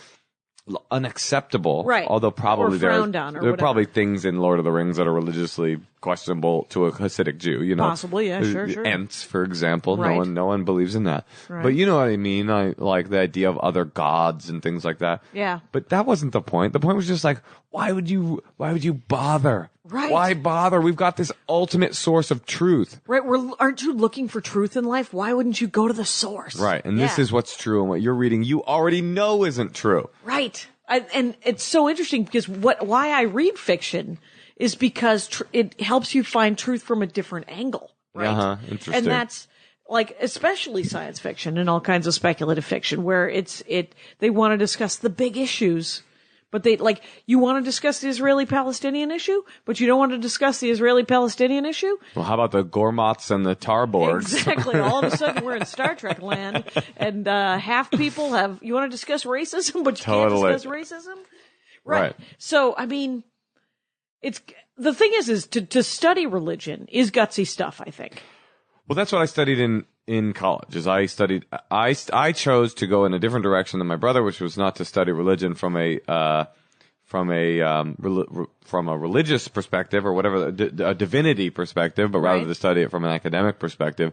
unacceptable. Right. Although probably Or frowned on or there are whatever. probably things in Lord of the Rings that are religiously questionable to a Hasidic Jew. You know, Possibly, yeah, sure. Ents, for example, Right. no one believes in that. Right. But you know what I mean? Like the idea of other gods and things like that. Yeah. But that wasn't the point. The point was just like, why would you bother? Right. Why bother? We've got this ultimate source of truth. Right. Aren't you looking for truth in life? Why wouldn't you go to the source? Right. And this Yeah. is what's true, and what you're reading, you already know isn't true. Right. And it's so interesting because why I read fiction is because it helps you find truth from a different angle. Right. Interesting. And that's like, especially science fiction and all kinds of speculative fiction where they want to discuss the big issues. But you want to discuss the Israeli-Palestinian issue, but you don't want to discuss the Israeli-Palestinian issue? Well, how about the Gormots and the Tarborgs? Exactly. All of a sudden we're in Star Trek land and half people you want to discuss racism, but you Totally. can't discuss racism? Right. So, I mean, the thing is to study religion is gutsy stuff, I think. Well, that's what I studied in college. I chose to go in a different direction than my brother, which was not to study religion from a religious perspective or whatever, a divinity perspective, but rather Right. to study it from an academic perspective.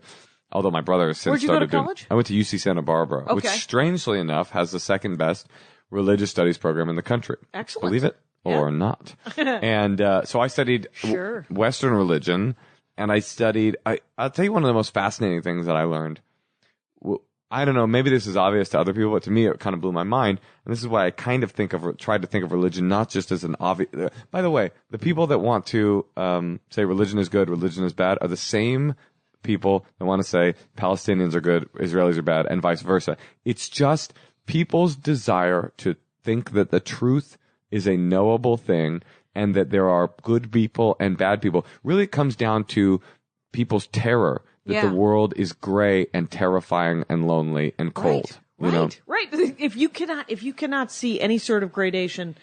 Although my brother has since Where'd you go to started doing- college? I went to UC Santa Barbara, which Okay. strangely enough has the second best religious studies program in the country. Excellent. Believe it or not. And so I studied Sure. Western religion, and I studied. I'll tell you one of the most fascinating things that I learned. I don't know, maybe this is obvious to other people, but to me it kind of blew my mind. And this is why I kind of tried to think of religion not just as an obvious. By the way, the people that want to say religion is good, religion is bad, are the same people that want to say Palestinians are good, Israelis are bad, and vice versa. It's just people's desire to think that the truth is a knowable thing and that there are good people and bad people. Really, it comes down to people's terror that the world is gray and terrifying and lonely and cold. Right. If you cannot see any sort of gradation,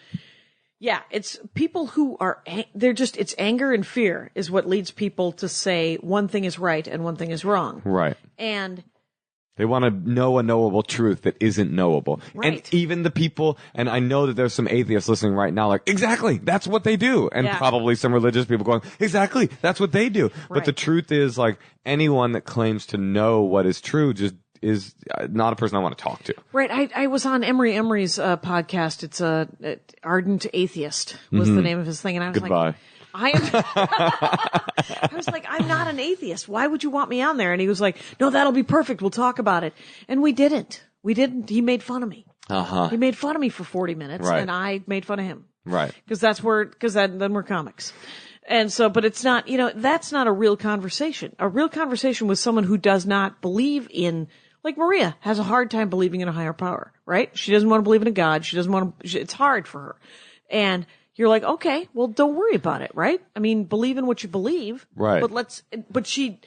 it's people who are, it's anger and fear is what leads people to say one thing is right and one thing is wrong. Right. And they want to know a knowable truth that isn't knowable. Right. And even the people, and I know that there's some atheists listening right now like, exactly, that's what they do. And probably some religious people going, exactly, that's what they do. Right. But the truth is, like, anyone that claims to know what is true just is not a person I want to talk to. Right. I was on Emery's podcast. It's Ardent Atheist was the name of his thing. And I was Goodbye. like, I was like, I'm not an atheist. Why would you want me on there? And he was like, no, that'll be perfect. We'll talk about it. And we didn't. He made fun of me. He made fun of me for 40 minutes and I made fun of him. Right. Then we're comics. And so, but it's not, that's not a real conversation. A real conversation with someone who does not believe in, like Maria has a hard time believing in a higher power, right? She doesn't want to believe in a God. She doesn't want to, it's hard for her. And you're like, okay, well, don't worry about it, right? I mean, believe in what you believe. Right. But she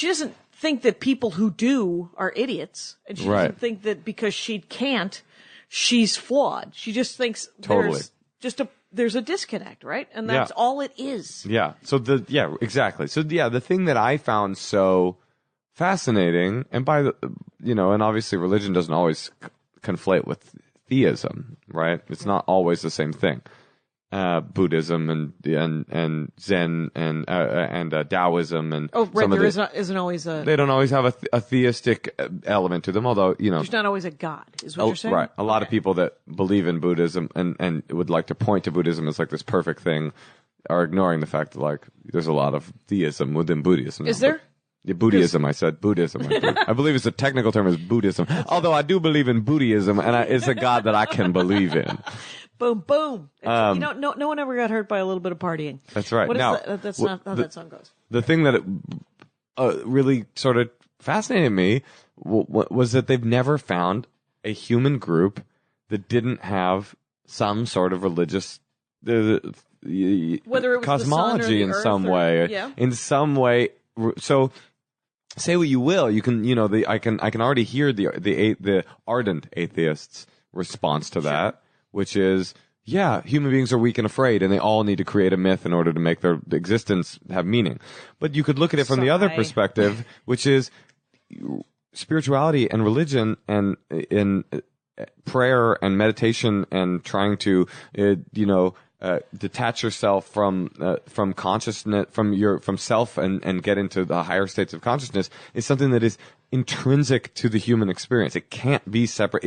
doesn't think that people who do are idiots. And she doesn't think that because she can't, she's flawed. She just thinks there's a disconnect, right? And that's all it is. Yeah. So exactly. So the thing that I found so fascinating, and and obviously religion doesn't always conflate with theism, right? It's not always the same thing. Buddhism and Zen and Taoism and isn't always they don't always have a theistic element to them, although there's not always a God, is what you're saying, right? A lot of people that believe in Buddhism and would like to point to Buddhism as like this perfect thing are ignoring the fact that like there's a lot of theism within Buddhism. Is there? Buddhism, I said. Buddhism. I believe it's a technical term is Buddhism. Although I do believe in Buddhism, and it's a God that I can believe in. Boom, boom. No one ever got hurt by a little bit of partying. That's right. That's not how that song goes. The thing that really sort of fascinated me was that they've never found a human group that didn't have some sort of religious whether it was cosmology in some way. Yeah. In some way. So say what you will, you can I can already hear the ardent atheists' response to that, which is human beings are weak and afraid, and they all need to create a myth in order to make their existence have meaning. But you could look at it from the other perspective, which is spirituality and religion and in prayer and meditation and trying to detach yourself from consciousness, from self, and get into the higher states of consciousness is something that is intrinsic to the human experience. It can't be separate.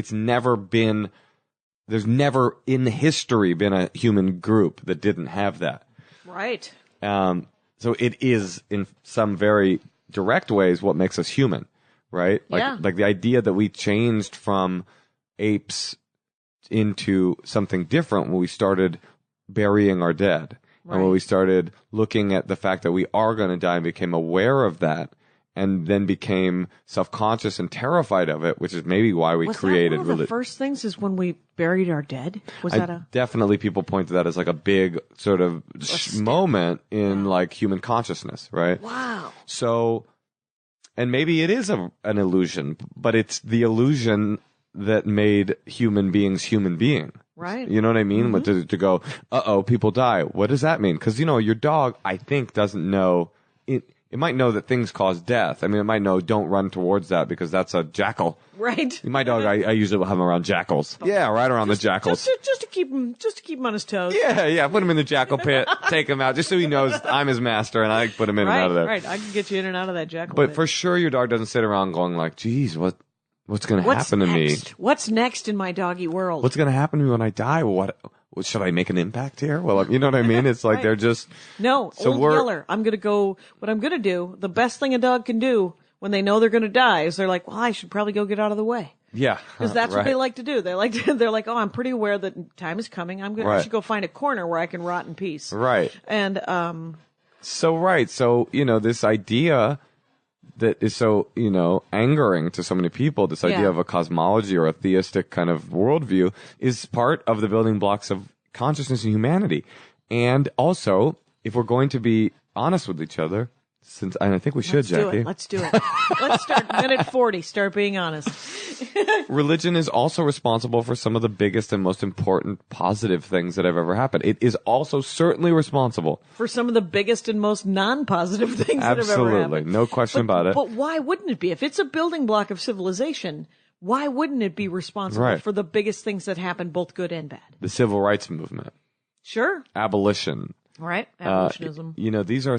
There's never in history been a human group that didn't have that. Right. So it is in some very direct ways what makes us human, right? Like the idea that we changed from apes into something different when we started burying our dead. Right. And when we started looking at the fact that we are going to die and became aware of that and then became self-conscious and terrified of it, which is maybe why we created religion. One of the first things is when we buried our dead? Definitely people point to that as like a big sort of moment in like human consciousness, right? Wow. So, and maybe it is an illusion, but it's the illusion that made human beings human being. Right. You know what I mean? Mm-hmm. To go, people die. What does that mean? Because, your dog, I think, doesn't know. It might know that things cause death. I mean, it might know don't run towards that because that's a jackal. Right. My dog, I usually will have him around jackals. Okay. Yeah, right around the jackals. Just to keep him on his toes. Yeah. Put him in the jackal pit, take him out, just so he knows I'm his master and I put him in and out of there. Right. I can get you in and out of that jackal But pit. for sure, your dog doesn't sit around going like, geez, What's going to happen to me? What's next in my doggy world? What's going to happen to me when I die? What should I make an impact here? Well, you know what I mean? It's like right. They're just... No, so Old Yeller. I'm going to go... What I'm going to do, the best thing a dog can do when they know they're going to die is they're like, well, I should probably go get out of the way. Yeah. Because that's what right. they like to do. They're like, oh, I'm pretty aware that time is coming. I Right. should go find a corner where I can rot in peace. Right. And, So, this idea that is so, angering to so many people, this idea Yeah. of a cosmology or a theistic kind of worldview is part of the building blocks of consciousness and humanity. And also, if we're going to be honest with each other, and I think we should, Jackie. Let's do it. Let's start minute 40. Start being honest. Religion is also responsible for some of the biggest and most important positive things that have ever happened. It is also certainly responsible For some of the biggest and most non-positive things that have ever Absolutely. happened. No question about it. But why wouldn't it be? If it's a building block of civilization, why wouldn't it be responsible Right. for the biggest things that happen, both good and bad? the civil rights movement, Sure. abolition. Right? Abolitionism. These are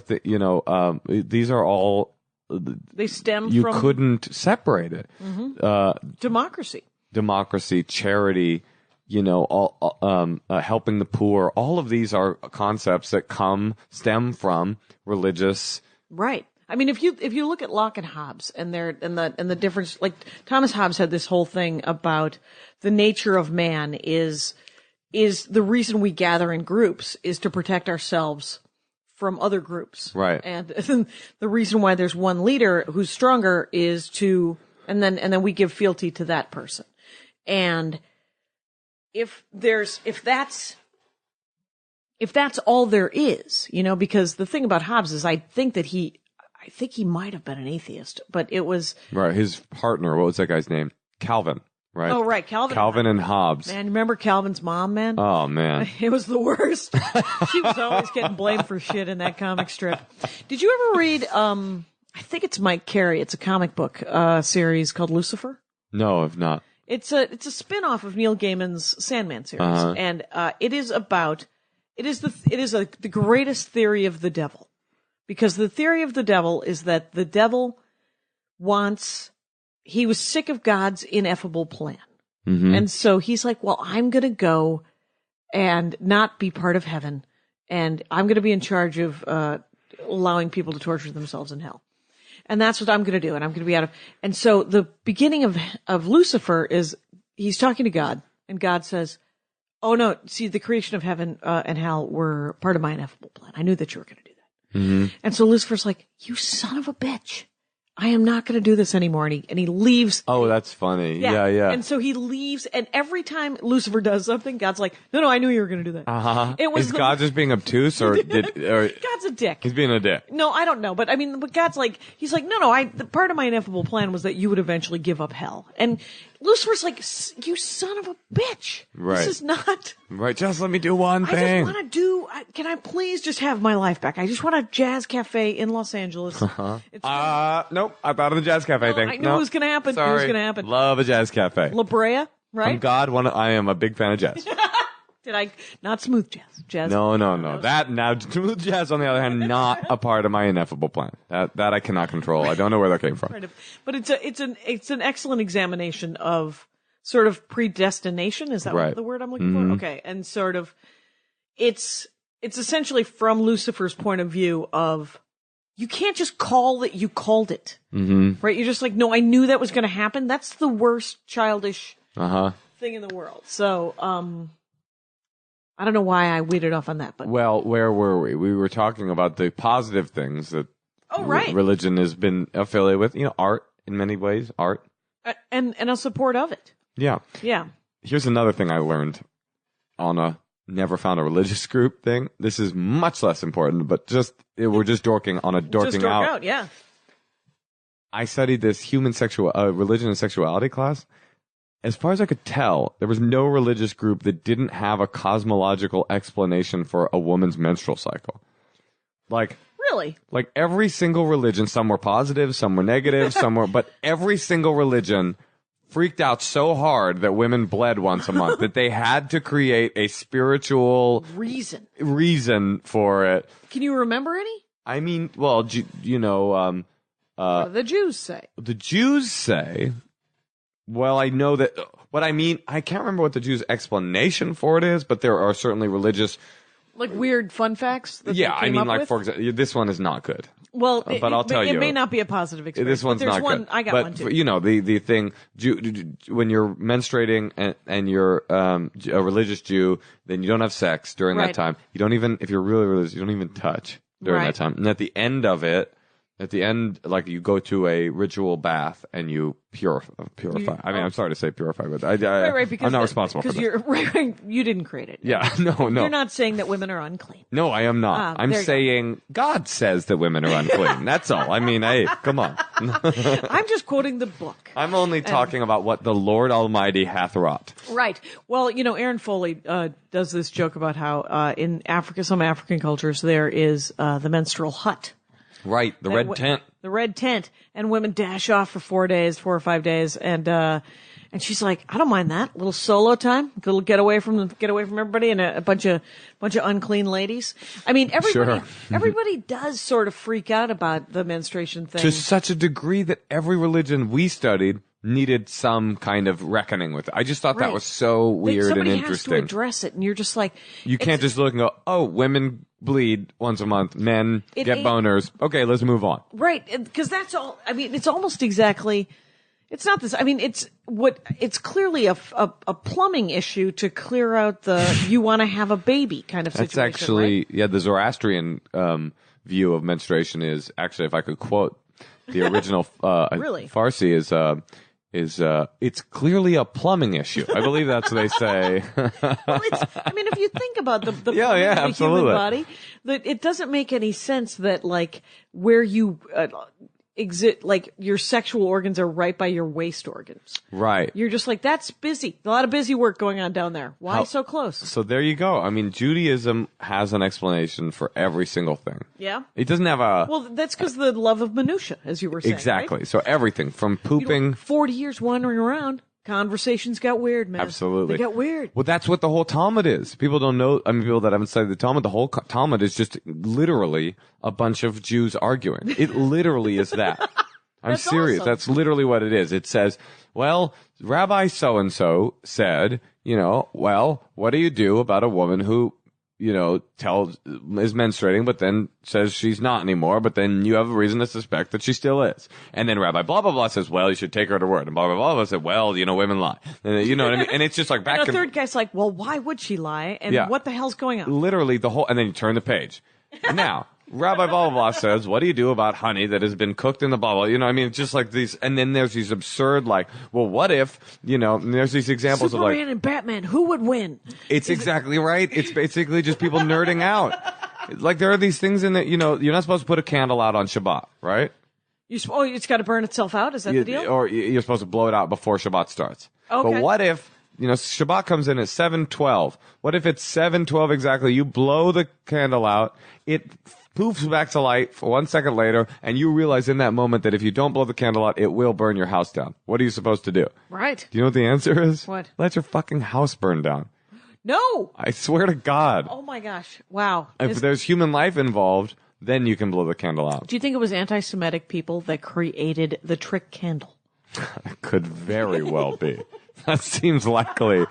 these are all They stem you from couldn't separate it. democracy. Democracy, charity, helping the poor. All of these are concepts that stem from religious. Right. I mean, if you look at Locke and Hobbes and the difference, like Thomas Hobbes had this whole thing about the nature of man is the reason we gather in groups is to protect ourselves from other groups. Right. And the reason why there's one leader who's stronger is and then we give fealty to that person. And if that's all there is, because the thing about Hobbes is I think he might have been an atheist, but it was Right. His partner, what was that guy's name? Calvin. Right. Oh, right. Calvin and Hobbes. Man, remember Calvin's mom, man? Oh man. It was the worst. She was always getting blamed for shit in that comic strip. Did you ever read, I think it's Mike Carey. It's a comic book, series called Lucifer. No, if not. It's a spin-off of Neil Gaiman's Sandman series. Uh-huh. And, it is the greatest theory of the devil. Because the theory of the devil is that the devil he was sick of God's ineffable plan. Mm-hmm. And so he's like, well, I'm going to go and not be part of heaven. And I'm going to be in charge of allowing people to torture themselves in hell. And that's what I'm going to do. And I'm going to be and so the beginning of Lucifer is he's talking to God and God says, oh no, see, the creation of heaven and hell were part of my ineffable plan. I knew that you were going to do that. Mm-hmm. And so Lucifer's like, you son of a bitch. I am not going to do this anymore. And he leaves. Oh, that's funny. Yeah. And so he leaves. And every time Lucifer does something, God's like, no, I knew you were going to do that. Uh-huh. Is God just being obtuse or God's a dick. he's being a dick? No, I don't know. But God's like, he's like, no, the part of my ineffable plan was that you would eventually give up hell. And Lucifer's like, you son of a bitch. Right. This is not. Right. Just let me do one I thing. just want to can I please just have my life back? I just want a jazz cafe in Los Angeles. It's Nope. I thought of the jazz cafe thing. I knew it was going to happen. Sorry. It was going to happen. Love a jazz cafe. La Brea, right? I'm God. I am a big fan of jazz. Did I not smooth jazz? Jazz. No. That now smooth jazz, on the other hand, not a part of my ineffable plan. That I cannot control. I don't know where that came from. Right. But it's an excellent examination of sort of predestination. Is that Right. the word I'm looking for? Okay, and sort of it's essentially from Lucifer's point of view of you can't just call that you called it, right? You're just like, no, I knew that was going to happen. That's the worst childish thing in the world. So, I don't know why I weeded off on that, but Well, where were we? We were talking about the positive things that religion has been affiliated with. Art in many ways, art, and a support of it. Yeah. Yeah. Here's another thing I learned on a never found a religious group thing. This is much less important, but we're just dorking on a dorking Just dork out. Yeah. I studied this religion and sexuality class. As far as I could tell, there was no religious group that didn't have a cosmological explanation for a woman's menstrual cycle. Really? Like every single religion, some were positive, some were negative, but every single religion freaked out so hard that women bled once a month that they had to create a spiritual reason for it. Can you remember any? I mean, well, what do the Jews say? The Jews say, well, I know that what I mean, I can't remember what the Jews' explanation for it is, but there are certainly religious like weird fun facts that yeah, they came I mean, up like with? for example, this one is not good. Well, but I'll tell you, it may not be a positive experience. This one's but there's not one, good. I got but one too. You know, the thing, when you're menstruating and you're a religious Jew, then you don't have sex during that Right. time. You don't even, if you're really religious, you don't even touch during Right. that time. And at the end of it, like you go to a ritual bath and you purify. I mean, I'm sorry to say purify, but Right, because I'm not responsible for because this. you're right, you didn't create it. Yeah, no. You're not saying that women are unclean. No, I am not. I'm there you go. saying God says that women are unclean. That's all. I mean, hey, come on. I'm just quoting the book. I'm only talking about what the Lord Almighty hath wrought. Right. Well, Aaron Foley does this joke about how in Africa, some African cultures, there is the menstrual hut. Right, the red tent. The red tent, and women dash off for 4 or 5 days, and she's like, I don't mind that little solo time, little get away from everybody, and a bunch of unclean ladies. I mean, everybody does sort of freak out about the menstruation thing To such a degree that every religion we studied needed some kind of reckoning with it. I just thought that Right. was so weird and Somebody interesting. has to address it, and you're just like, You can't just look and go, oh, women bleed once a month, men get boners. Okay, let's move on. right, because that's all. I mean, it's almost exactly. It's not this. I mean, it's clearly a plumbing issue to clear out the you want to have a baby kind of situation. That's actually, right? yeah, the Zoroastrian view of menstruation is actually, if I could quote the original Really? Farsi, is it's clearly a plumbing issue. I believe that's what they say. Well, I mean, if you think about the Yeah, plumbing of the absolutely. human body, that it doesn't make any sense that like where you exist, like your sexual organs are right by your waist organs. Right. You're just like, that's busy. A lot of busy work going on down there. Why so close? So there you go. I mean, Judaism has an explanation for every single thing. Yeah. It doesn't have a... Well, that's because the love of minutia, as you were saying. exactly. Right? So everything from pooping... 40 years wandering around, conversations got weird, man. Absolutely. They got weird. Well, that's what the whole Talmud is. People don't know. I mean, people that haven't studied the Talmud, the whole Talmud is just literally a bunch of Jews arguing. It literally is that. I'm That's serious. awesome. That's literally what it is. It says, well, Rabbi so-and-so said, well, what do you do about a woman who, is menstruating, but then says she's not anymore, but then you have a reason to suspect that she still is. And then Rabbi blah, blah, blah says, well, you should take her to word. And blah, blah, blah, blah said, well, women lie. And you know what I mean? And it's just like back And a third guy's like, well, why would she lie? And Yeah. what the hell's going on? literally the whole, and then you turn the page. Now, Rabbi blah, blah, blah says, what do you do about honey that has been cooked in the blah, blah? I mean, it's just like these, and then there's these absurd, like, well, what if, and there's these examples Superman of like, and Batman, who would win? it's exactly right. It's basically just people nerding out. Like there are these things in that, you're not supposed to put a candle out on Shabbat, right? It's got to burn itself out? Is that the deal? Or you're supposed to blow it out before Shabbat starts. Okay. But what if, Shabbat comes in at 7:12. What if it's 7:12 exactly? You blow the candle out, it poofs back to life for 1 second later, and you realize in that moment that if you don't blow the candle out, it will burn your house down. What are you supposed to do? Right. Do you know what the answer is? What? Let your fucking house burn down. No! I swear to God. Oh my gosh. Wow. If there's human life involved, then you can blow the candle out. Do you think it was anti-Semitic people that created the trick candle? It could very well be. That seems likely.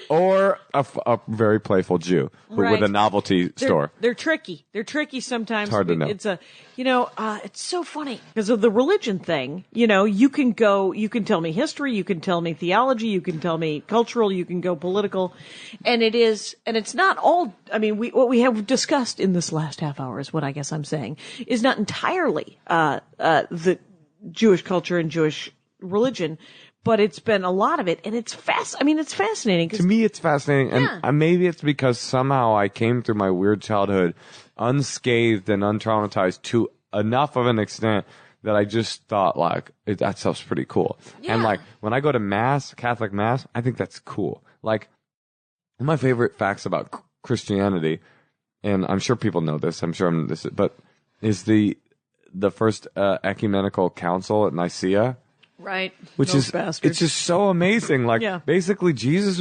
Or a very playful Jew Right. with a novelty store. They're tricky. They're tricky sometimes. It's hard to know. It's it's so funny because of the religion thing. You can tell me history, you can tell me theology, you can tell me cultural, you can go political, and it's not all. I mean, what we have discussed in this last half hour is what I guess I'm saying is not entirely the Jewish culture and Jewish religion. But it's been a lot of it, and it's it's fascinating. To me, it's fascinating, Yeah. and maybe it's because somehow I came through my weird childhood unscathed and untraumatized to enough of an extent that I just thought, like, that stuff's pretty cool. Yeah. And, like, when I go to Mass, Catholic Mass, I think that's cool. Like, one of my favorite facts about Christianity, and I'm sure people know this, but is the first ecumenical council at Nicaea. Right. Which Those is, bastards. it's just so amazing. Like, Yeah. basically, Jesus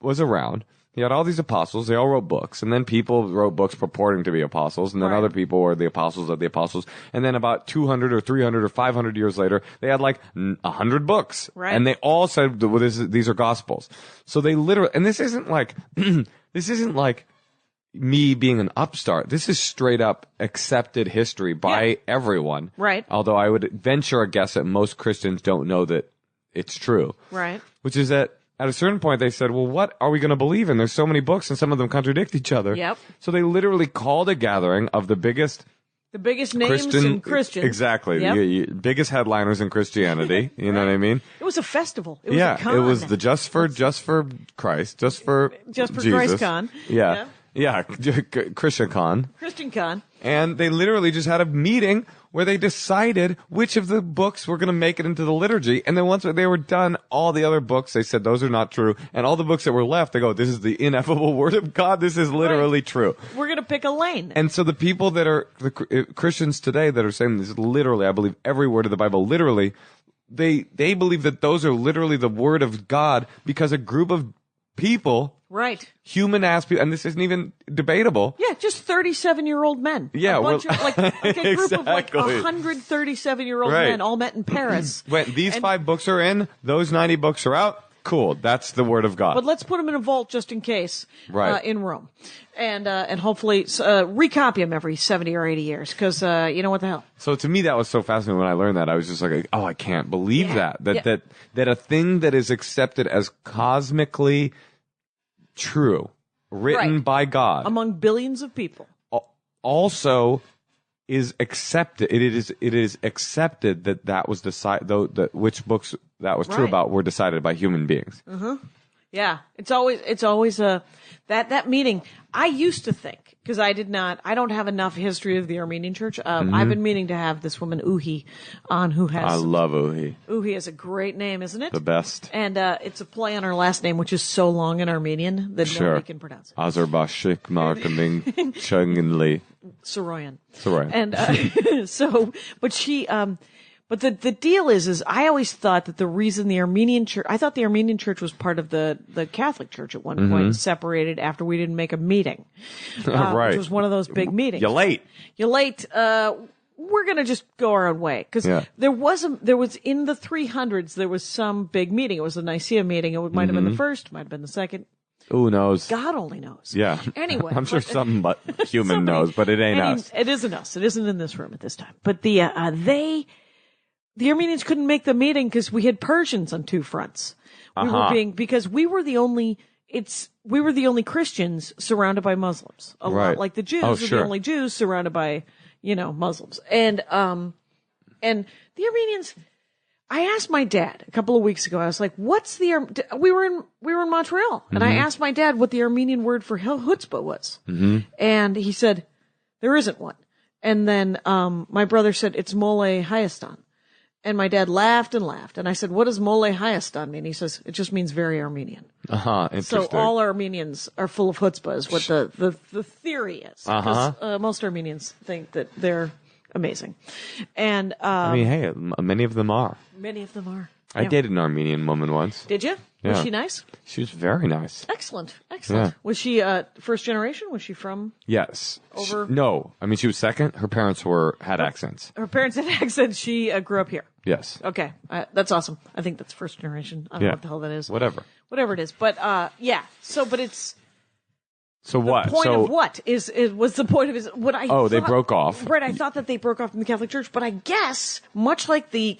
was around. He had all these apostles. They all wrote books. And then people wrote books purporting to be apostles. And then Right. other people were the apostles of the apostles. And then about 200 or 300 or 500 years later, they had like 100 books. Right. And they all said, well, these are gospels. So they literally, and this isn't like, me being an upstart. This is straight up accepted history by everyone. Right. Although I would venture a guess that most Christians don't know that it's true. Right. Which is that at a certain point they said, well, what are we going to believe in? There's so many books and some of them contradict each other. Yep. So they literally called a gathering of the biggest names in Christians. Exactly. Yep. The biggest headliners in Christianity. You know what I mean? It was a festival. It was a con. It was the just for Christ, just for Jesus. Christ con. Yeah. Christian con. Christian con. And they literally just had a meeting where they decided which of the books were going to make it into the liturgy. And then once they were done, all the other books, they said those are not true. And all the books that were left, they go, this is the ineffable word of God. This is literally true. We're going to pick a lane. And so the people that are the Christians today that are saying this is literally, I believe every word of the Bible literally, they believe that those are literally the word of God because a group of people, human ass people, and this isn't even debatable. Yeah, just 37-year-old men. Yeah, a bunch of, like a group of like exactly. 137-year-old men all met in Paris. When these 5 books are in, those 90 books are out. Cool, that's the word of God. But let's put them in a vault just in case, in Rome, and hopefully recopy them every 70 or 80 years, because you know what the hell. So to me, that was so fascinating when I learned that. I was just like, oh, I can't believe that a thing that is accepted as cosmically true, written by God among billions of people, also is accepted. It is accepted that was decided. Though which books that was true about were decided by human beings. Mm-hmm. Yeah, it's always that meeting. I used to think, because I don't have enough history of the Armenian Church. I've been meaning to have this woman Uhi on, who has. I love Uhi. Uhi is a great name, isn't it? The best. And it's a play on her last name, which is so long in Armenian that nobody can pronounce it. Azerbashik Markaming Chunginli. Soroyan. And but she. But the deal is I always thought that the reason the Armenian Church, I thought the Armenian Church was part of the Catholic Church at one point, separated after we didn't make a meeting. Which was one of those big meetings. You're late. We're going to just go our own way. Because there was in the 300s, there was some big meeting. It was the Nicaea meeting. It might have been the first, might have been the second. Who knows? God only knows. Yeah. Anyway. I'm sure some human knows, but it ain't us. It isn't us. It isn't in this room at this time. But the Armenians couldn't make the meeting because we had Persians on 2 fronts. Because we were the only Christians surrounded by Muslims. A lot like the Jews are the only Jews surrounded by, Muslims. And the Armenians, I asked my dad a couple of weeks ago, I was like, we were in Montreal, and I asked my dad what the Armenian word for chutzpah was. And he said, there isn't one. And then, my brother said, it's mole hayastan. And my dad laughed and laughed. And I said, what does mole hayastan mean? He says, it just means very Armenian. Interesting. So all Armenians are full of chutzpah is what the theory is. Because most Armenians think that they're amazing. And I mean, hey, many of them are. Many of them are. I dated an Armenian woman once. Did you? Yeah. Was she nice? She was very nice. Excellent. Yeah. Was she first generation? Was she from? Yes. Over? No. I mean, she was second. Her parents had accents. Her parents had accents. She grew up here. Yes. Okay. That's awesome. I think that's first generation. I don't know what the hell that is. Whatever it is. But yeah. But it's. So what? The point of what was the point of his what I they broke off. Right, I thought that they broke off from the Catholic Church, but I guess much like the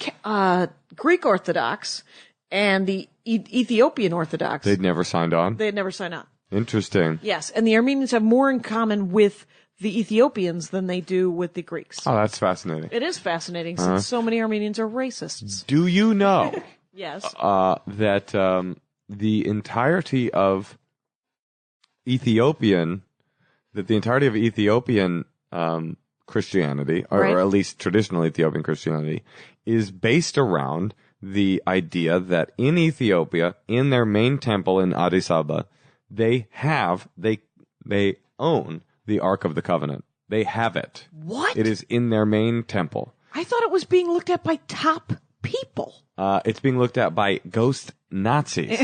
Greek Orthodox and the Ethiopian Orthodox, they'd never signed on. They had never signed on. Interesting. Yes, and the Armenians have more in common with the Ethiopians than they do with the Greeks. Oh, that's fascinating. It is fascinating since so many Armenians are racists. Do you know? Yes. That the entirety of Ethiopian Christianity, or at least traditional Ethiopian Christianity, is based around the idea that in Ethiopia, in their main temple in Addis Ababa, they own the Ark of the Covenant. They have it. What? It is in their main temple. I thought it was being looked at by top people. It's being looked at by ghost Nazis.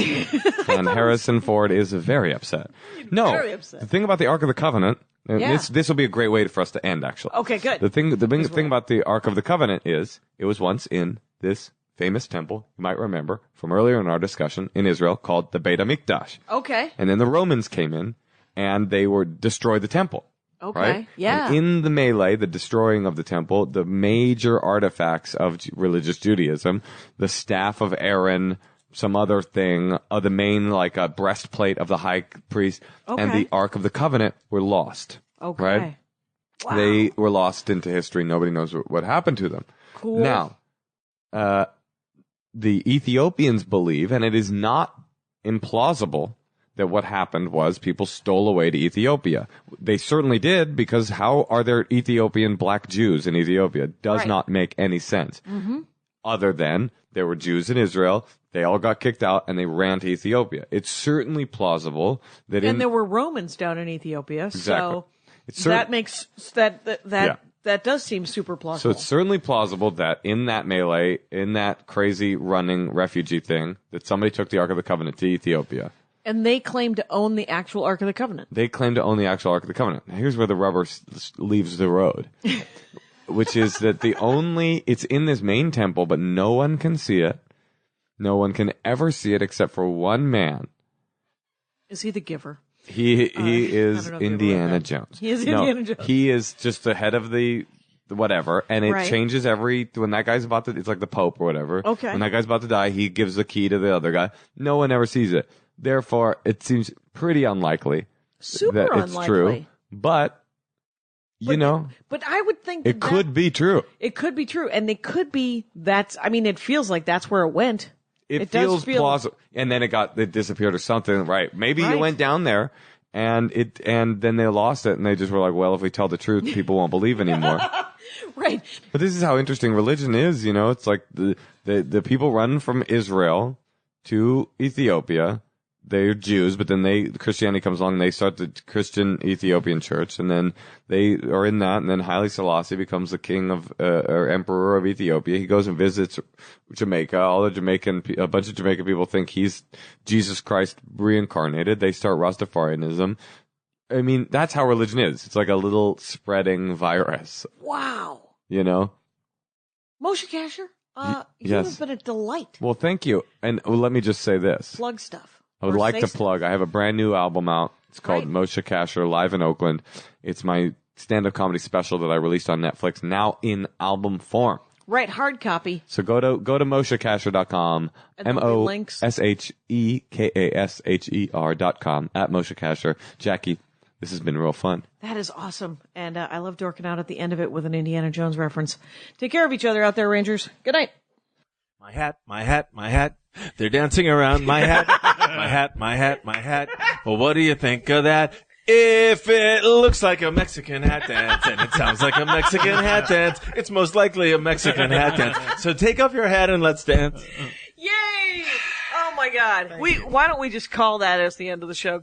And Harrison Ford is very upset. Very upset. The thing about the Ark of the Covenant, this will be a great way for us to end, actually. Okay, good. The big thing about the Ark of the Covenant is it was once in this famous temple, you might remember from earlier in our discussion, in Israel, called the Beit HaMikdash. Okay. And then the Romans came in and they were destroy the temple. Okay. Right? Yeah. And in the melee, the destroying of the temple, the major artifacts of religious Judaism, the staff of Aaron, some other thing, the main like breastplate of the high priest, and the Ark of the Covenant were lost. Okay. Right? Wow. They were lost into history. Nobody knows what happened to them. Cool. Now, the Ethiopians believe, and it is not implausible, that what happened was people stole away to Ethiopia. They certainly did, because how are there Ethiopian black Jews in Ethiopia? Does not make any sense. Mm-hmm. Other than there were Jews in Israel, they all got kicked out, and they ran to Ethiopia. It's certainly plausible that and there were Romans down in Ethiopia, Exactly. so that makes that does seem super plausible. So it's certainly plausible that in that melee, in that crazy running refugee thing, that somebody took the Ark of the Covenant to Ethiopia. And they claim to own the actual Ark of the Covenant. They claim to own the actual Ark of the Covenant. Now, here's where the rubber leaves the road, which is that it's in this main temple, but no one can see it. No one can ever see it except for one man. Is he the giver? He is Indiana Jones. He is Indiana Jones. He is just the head of the whatever, and it changes when that guy's about to, it's like the Pope or whatever. Okay. When that guy's about to die, he gives the key to the other guy. No one ever sees it. Therefore, it seems pretty unlikely that it's true. But But I would think it could be true. It could be true. And it could be it feels like that's where it went. It feels plausible. And then it disappeared or something, right? Maybe it went down there and then they lost it and they just were like, well, if we tell the truth, people won't believe anymore. Right. But this is how interesting religion is, it's like the people run from Israel to Ethiopia. They're Jews, but then Christianity comes along and they start the Christian Ethiopian church, and then they are in that, and then Haile Selassie becomes the king of, or emperor of Ethiopia. He goes and visits Jamaica. A bunch of Jamaican people think he's Jesus Christ reincarnated. They start Rastafarianism. I mean, that's how religion is. It's like a little spreading virus. Wow. Moshe Kasher, you yes. have been a delight. Well, thank you. And let me just say this. Plug stuff. I would like to plug. I have a brand new album out. It's called Moshe Kasher Live in Oakland. It's my stand-up comedy special that I released on Netflix, now in album form. Right, hard copy. So go to moshekasher.com, MOSHEKASHER.com, at Moshe Kasher. Jackie, this has been real fun. That is awesome. And I love dorking out at the end of it with an Indiana Jones reference. Take care of each other out there, Rangers. Good night. My hat, my hat, my hat. They're dancing around my hat, my hat, my hat, my hat. Well, what do you think of that? If it looks like a Mexican hat dance and it sounds like a Mexican hat dance, it's most likely a Mexican hat dance. So take off your hat and let's dance. Yay! Oh my God. Why don't we just call that as the end of the show?